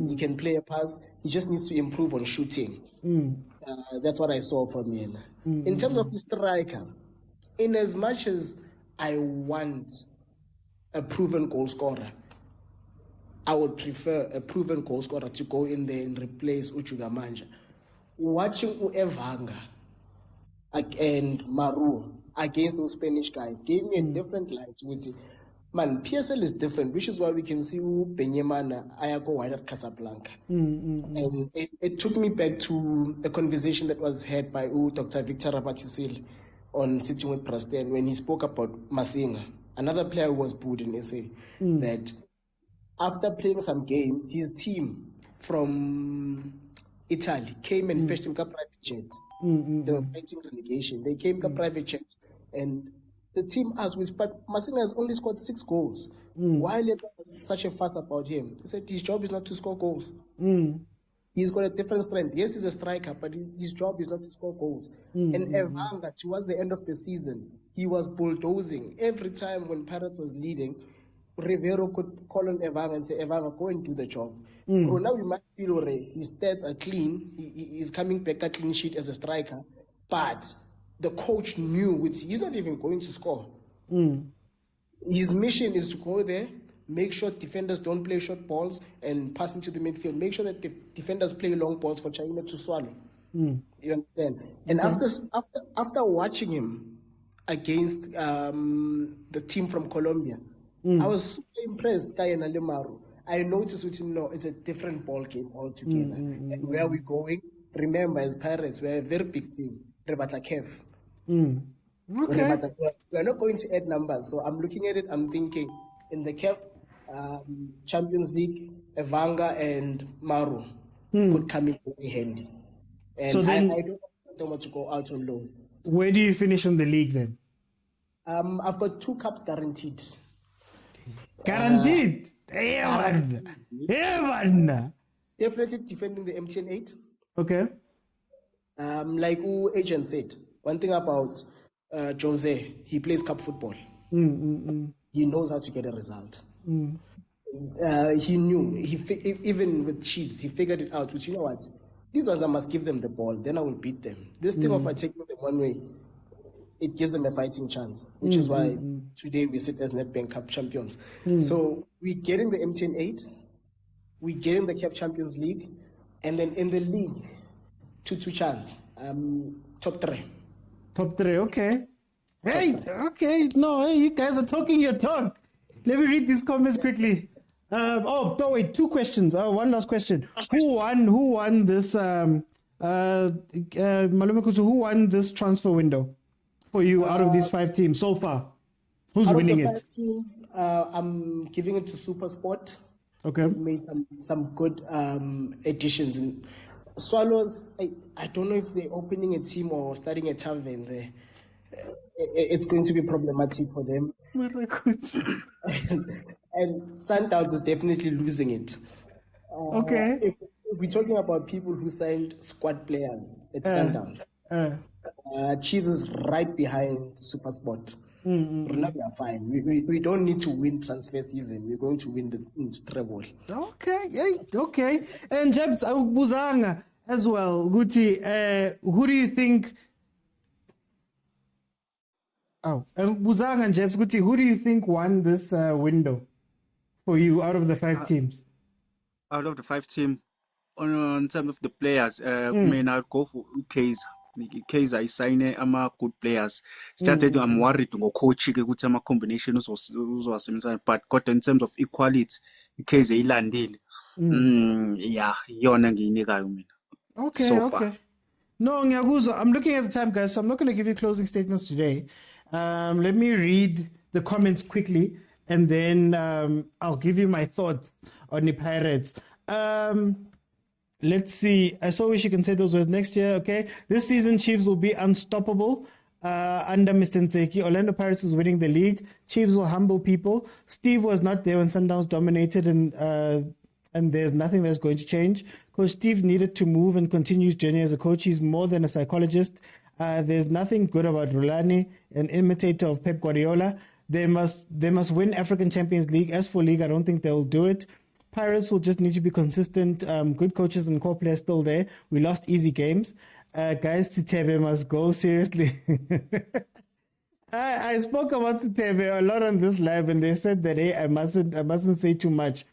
He can play a pass. He just needs to improve on shooting. That's what I saw from him. In terms of the striker, in as much as I want a proven goal scorer, I would prefer a proven goal scorer to go in there and replace Uchugamanja. Watching Evanga and Maru against those Spanish guys gave me a different light. Man, PSL is different, which is why we can see Banyana Ayako wide at Casablanca. And it took me back to a conversation that was had by Dr. Victor Rabatisile on Sitting with Prasten when he spoke about Masinga, another player who was booed in SA, that after playing some game, his team from Italy came and fetched him a private jet. They were fighting relegation. They came a private jet, and the team asked, but Masinga has only scored 6 goals. Why let such a fuss about him? He said his job is not to score goals. He's got a different strength. Yes, he's a striker, but his job is not to score goals. And Evanga, towards the end of the season, he was bulldozing. Every time when Pirates was leading, Rivero could call on Evanga and say, Evanga, go and do the job. So now you might feel his stats are clean. He's coming back a clean sheet as a striker. But the coach knew he's not even going to score. His mission is to go there, make sure defenders don't play short balls and pass into the midfield. Make sure that the defenders play long balls for China to swallow. You understand? And after watching him against the team from Colombia, I was super impressed, Kayena Lemaru. I noticed it's a different ball game altogether. And where we're going, remember, as Pirates, we're a very big team. Rebata Kev. Okay. We're not going to add numbers. So I'm looking at it, I'm thinking, in the CAF Champions League, Evanga and Maru could come in very handy. And so then, I don't want to go out on loan. Where do you finish in the league then? I've got 2 cups guaranteed. Guaranteed? Evan! Definitely defending the MTN 8. Okay. Like agent said, one thing about Jose, he plays cup football. He knows how to get a result. He knew, even with Chiefs, he figured it out, which, you know what, these ones I must give them the ball, then I will beat them. This thing of taking them one way, it gives them a fighting chance, which is why today we sit as Nedbank Cup champions. So we get in the MTN 8, we get in the CAF Champions League, and then in the league, 2 chance, top 3. Top 3, okay. Hey, okay, no, hey, you guys are talking your talk. Let me read these comments quickly. Wait, 2 questions. One last question. Who won this, Malume Kutu, who won this transfer window for you out of these 5 teams so far? Who's winning it? 5 teams, I'm giving it to Supersport. Okay. We've made some good additions. And Swallows, I don't know if they're opening a team or starting a tavern there. It's going to be problematic for them. And Sundowns is definitely losing it. Okay. If we're talking about people who signed squad players, it's Sundowns. Chiefs is right behind Supersport. We are fine. We don't need to win transfer season. We're going to win the treble. Okay. And Jebs Buzanga as well. Guti, who do you think? Buzanga and Jebs Guti, who do you think won this window for you out of the 5 teams? Out of the 5 teams, on terms of the players, I'll go for Kaizer isayine ama-good players. Started, I'm worried ngo-coach ukuthi ama-combination uzowasebenzisa, but kodwa in terms of equality, Kaizer ilandile. Yeah, yona ngiyinikayo mina. Okay, so okay. Far. No, Nyaguzo, I'm looking at the time, guys, so I'm not going to give you closing statements today. Let me read the comments quickly, and then I'll give you my thoughts on the Pirates. Let's see. I so wish you can say those words next year, okay? This season, Chiefs will be unstoppable under Mr. Ntseki. Orlando Pirates is winning the league. Chiefs will humble people. Steve was not there when Sundowns dominated, and there's nothing that's going to change. Coach Steve needed to move and continue his journey as a coach. He's more than a psychologist. There's nothing good about Rulani, an imitator of Pep Guardiola. They must win African Champions League. As for league, I don't think they'll do it. Pirates will just need to be consistent. Good coaches and core players still there. We lost easy games. Guys, Tebe must go seriously. I spoke about Tebe a lot on this live, and they said that, hey, I mustn't say too much.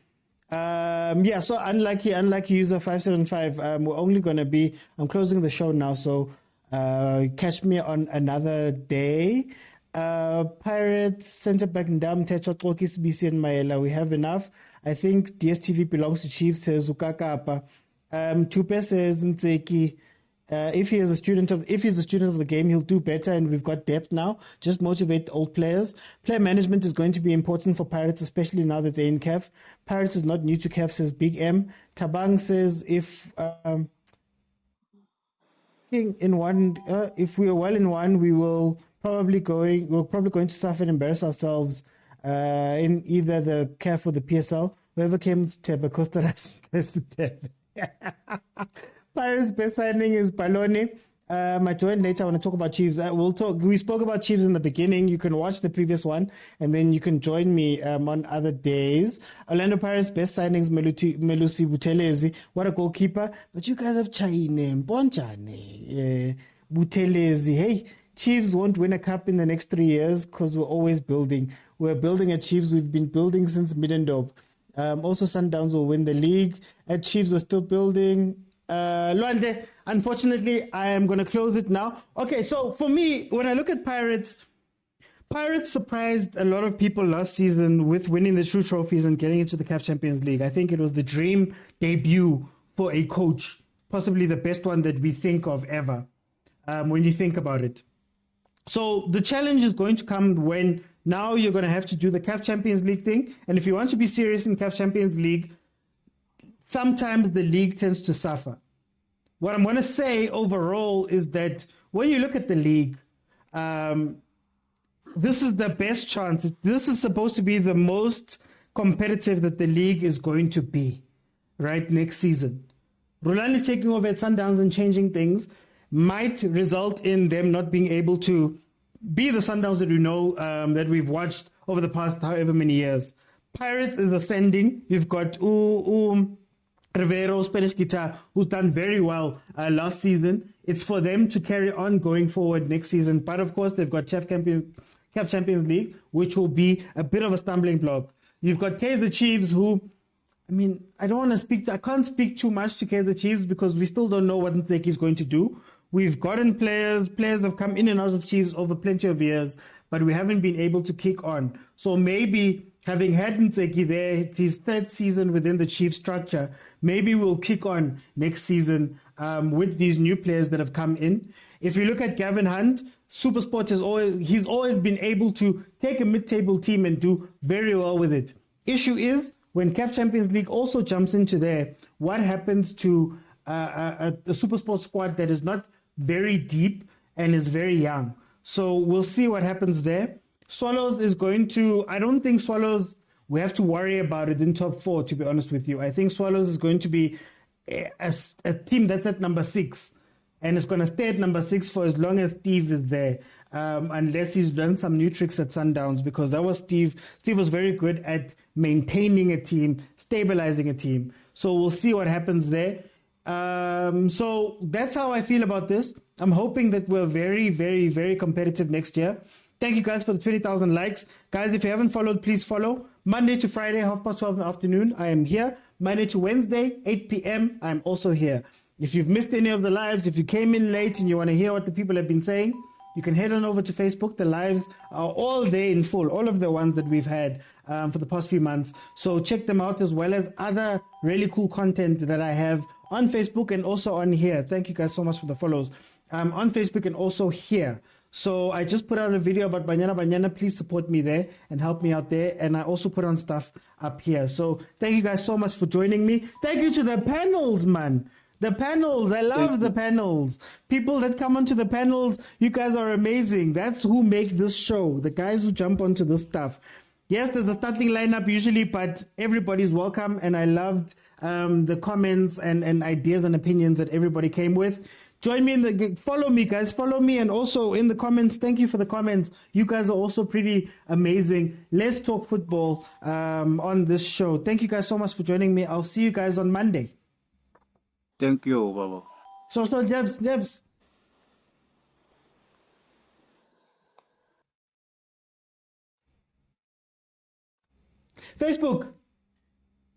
So unlucky user 575. We're only gonna be. I'm closing the show now, so catch me on another day. Pirates, centre back Ndam, Tetra, Kokis, BC, and Maela. We have enough. I think DSTV belongs to Chiefs, says Ukakapa. Tupe says Ntseki. If he's a student of the game, he'll do better, and we've got depth now. Just motivate old players. Player management is going to be important for Pirates, especially now that they're in CAF. Pirates is not new to CAF, says Big M. Tabang says if we are well in one, we're probably going to suffer and embarrass ourselves in either the CAF or the PSL. Whoever came to Teba Costa Rica to Teba. Pirates' best signing is Baloni. I join later. I want to talk about Chiefs. We spoke about Chiefs in the beginning. You can watch the previous one, and then you can join me on other days. Orlando Pirates' best signings, Melusi Buthelezi. What a goalkeeper. But you guys have Chaine, Bonjane, Buthelezi. Hey, Chiefs won't win a cup in the next 3 years because we're always building. We're building at Chiefs. We've been building since Middendorp. Also, Sundowns will win the league. At Chiefs, we're still building. Luande, unfortunately, I am going to close it now. Okay, so for me, when I look at Pirates surprised a lot of people last season with winning the two trophies and getting into the CAF Champions League. I think it was the dream debut for a coach, possibly the best one that we think of ever, when you think about it. So the challenge is going to come when now you're going to have to do the CAF Champions League thing. And if you want to be serious in CAF Champions League, sometimes the league tends to suffer. What I'm going to say overall is that when you look at the league, this is the best chance. This is supposed to be the most competitive that the league is going to be, right, next season. Rulani taking over at Sundowns and changing things might result in them not being able to be the Sundowns that we know, that we've watched over the past however many years. Pirates is ascending. You've got Rivero, Spanish guitar, who's done very well last season. It's for them to carry on going forward next season. But of course, they've got CAF Champions League, which will be a bit of a stumbling block. You've got Kaizer Chiefs, who, I can't speak too much to Kaizer Chiefs because we still don't know what Ntseki is going to do. We've gotten players have come in and out of Chiefs over plenty of years, but we haven't been able to kick on. So maybe having had Ntseki there, it's his third season within the Chiefs structure, maybe we'll kick on next season with these new players that have come in. If you look at Gavin Hunt, Supersport he's always been able to take a mid-table team and do very well with it. Issue is, when CAF Champions League also jumps into there, what happens to a Supersport squad that is not very deep and is very young? So we'll see what happens there. Swallows is going to, I don't think Swallows, we have to worry about it in top 4, to be honest with you. I think Swallows is going to be a team that's at number 6, and it's going to stay at number 6 for as long as Steve is there, unless he's done some new tricks at Sundowns, because that was Steve. Steve was very good at maintaining a team, stabilizing a team. So we'll see what happens there. So that's how I feel about this. I'm hoping that we're very, very, very competitive next year. Thank you guys for the 20,000 likes. Guys, if you haven't followed, please follow. Monday to Friday, 12:30 in the afternoon, I am here. Monday to Wednesday, 8 p.m., I'm also here. If you've missed any of the lives, if you came in late and you want to hear what the people have been saying, you can head on over to Facebook. The lives are all there in full, all of the ones that we've had for the past few months. So check them out, as well as other really cool content that I have on Facebook and also on here. Thank you guys so much for the follows. On Facebook and also here. So I just put out a video about Banyana. Please support me there and help me out there. And I also put on stuff up here. So thank you guys so much for joining me. Thank you to the panels, man. The panels. I love the panels. People that come onto the panels, you guys are amazing. That's who make this show. The guys who jump onto this stuff. Yes, there's a starting lineup usually, but everybody's welcome. And I loved the comments and ideas and opinions that everybody came with. Join me follow me, guys. Follow me. And also in the comments, thank you for the comments. You guys are also pretty amazing. Let's talk football on this show. Thank you guys so much for joining me. I'll see you guys on Monday. Thank you, Baba. So, Jebs. Facebook.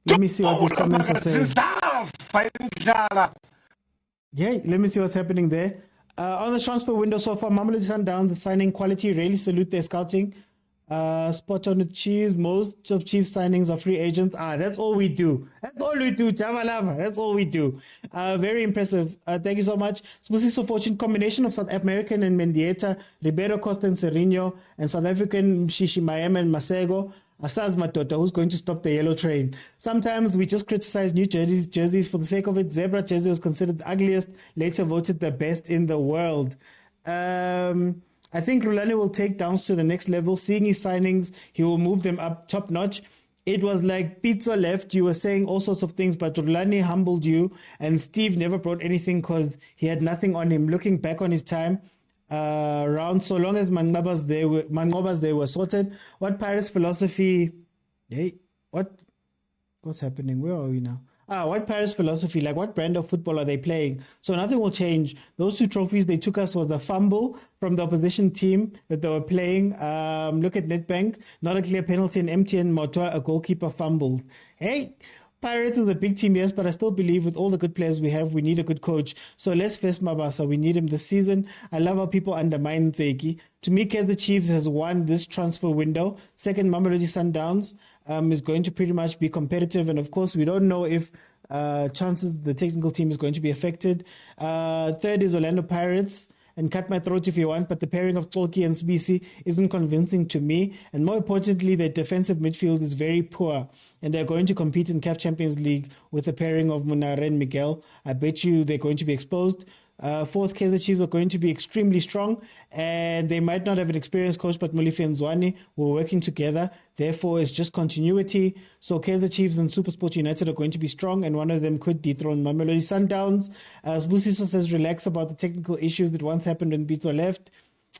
Let me see what these comments are saying. Yeah, let me see what's happening there. On the transfer window so far, Mamelodi Sundowns is signing quality. Really salute their scouting. Spot on the Chiefs. Most of Chiefs signings are free agents. That's all we do. That's all we do. Shabalala. That's all we do. Very impressive. Thank you so much. Spusiso Fortune, combination of South American and Mendieta, Ribeiro Costa and Serino, and South African Shishimayema and Masego. Asaz Matota, who's going to stop the yellow train. Sometimes we just criticize new jerseys for the sake of it. Zebra jersey was considered the ugliest, later voted the best in the world. I think Rulani will take Downs to the next level. Seeing his signings, he will move them up top notch. It was like Pitso left, you were saying all sorts of things, but Rulani humbled you, and Steve never brought anything because he had nothing on him. Looking back on his time around, so long as Manqobas they were sorted. What Pirates philosophy? Hey, what's happening? Where are we now? What Pirates philosophy? Like, what brand of football are they playing? So nothing will change. Those 2 trophies they took us was the fumble from the opposition team that they were playing. Look at Nedbank, not a clear penalty, and MTN Motaung, a goalkeeper fumbled. Hey, Pirates is a big team, yes, but I still believe with all the good players we have, we need a good coach. So let's face Mabasa. We need him this season. I love how people undermine Zeki. To me, Kaizer Chiefs has won this transfer window. Second, Mamelodi Sundowns is going to pretty much be competitive. And of course, we don't know if chances the technical team is going to be affected. Third is Orlando Pirates. And cut my throat if you want, but the pairing of Tolki and Sbisi isn't convincing to me. And more importantly, their defensive midfield is very poor. And they're going to compete in CAF Champions League with the pairing of Munare and Miguel. I bet you they're going to be exposed. Fourth, Kaizer Chiefs are going to be extremely strong, and they might not have an experienced coach, but Molefe and Zwane were working together. Therefore, it's just continuity. So Kaizer Chiefs and Supersport United are going to be strong, and one of them could dethrone Mamelodi Sundowns. Sbusiso says relax about the technical issues that once happened when Pitso left.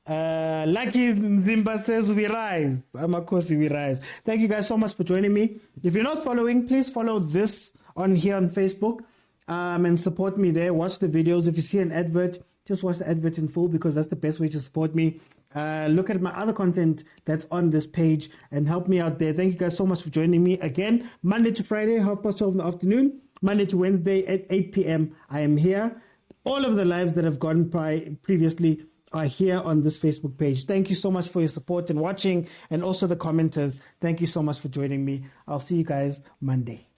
Lucky Zimba says we rise. Amakosi, we rise. Thank you guys so much for joining me. If you're not following, please follow this on here on Facebook. And support me there. Watch the videos. If you see an advert, just watch the advert in full, because that's the best way to support me. Look at my other content that's on this page and help me out there. Thank you guys so much for joining me again. Monday to Friday, 12:30 in the afternoon. Monday to Wednesday at 8 p.m. I am here. All of the lives that have gone previously are here on this Facebook page. Thank you so much for your support and watching, and also the commenters. Thank you so much for joining me. I'll see you guys Monday.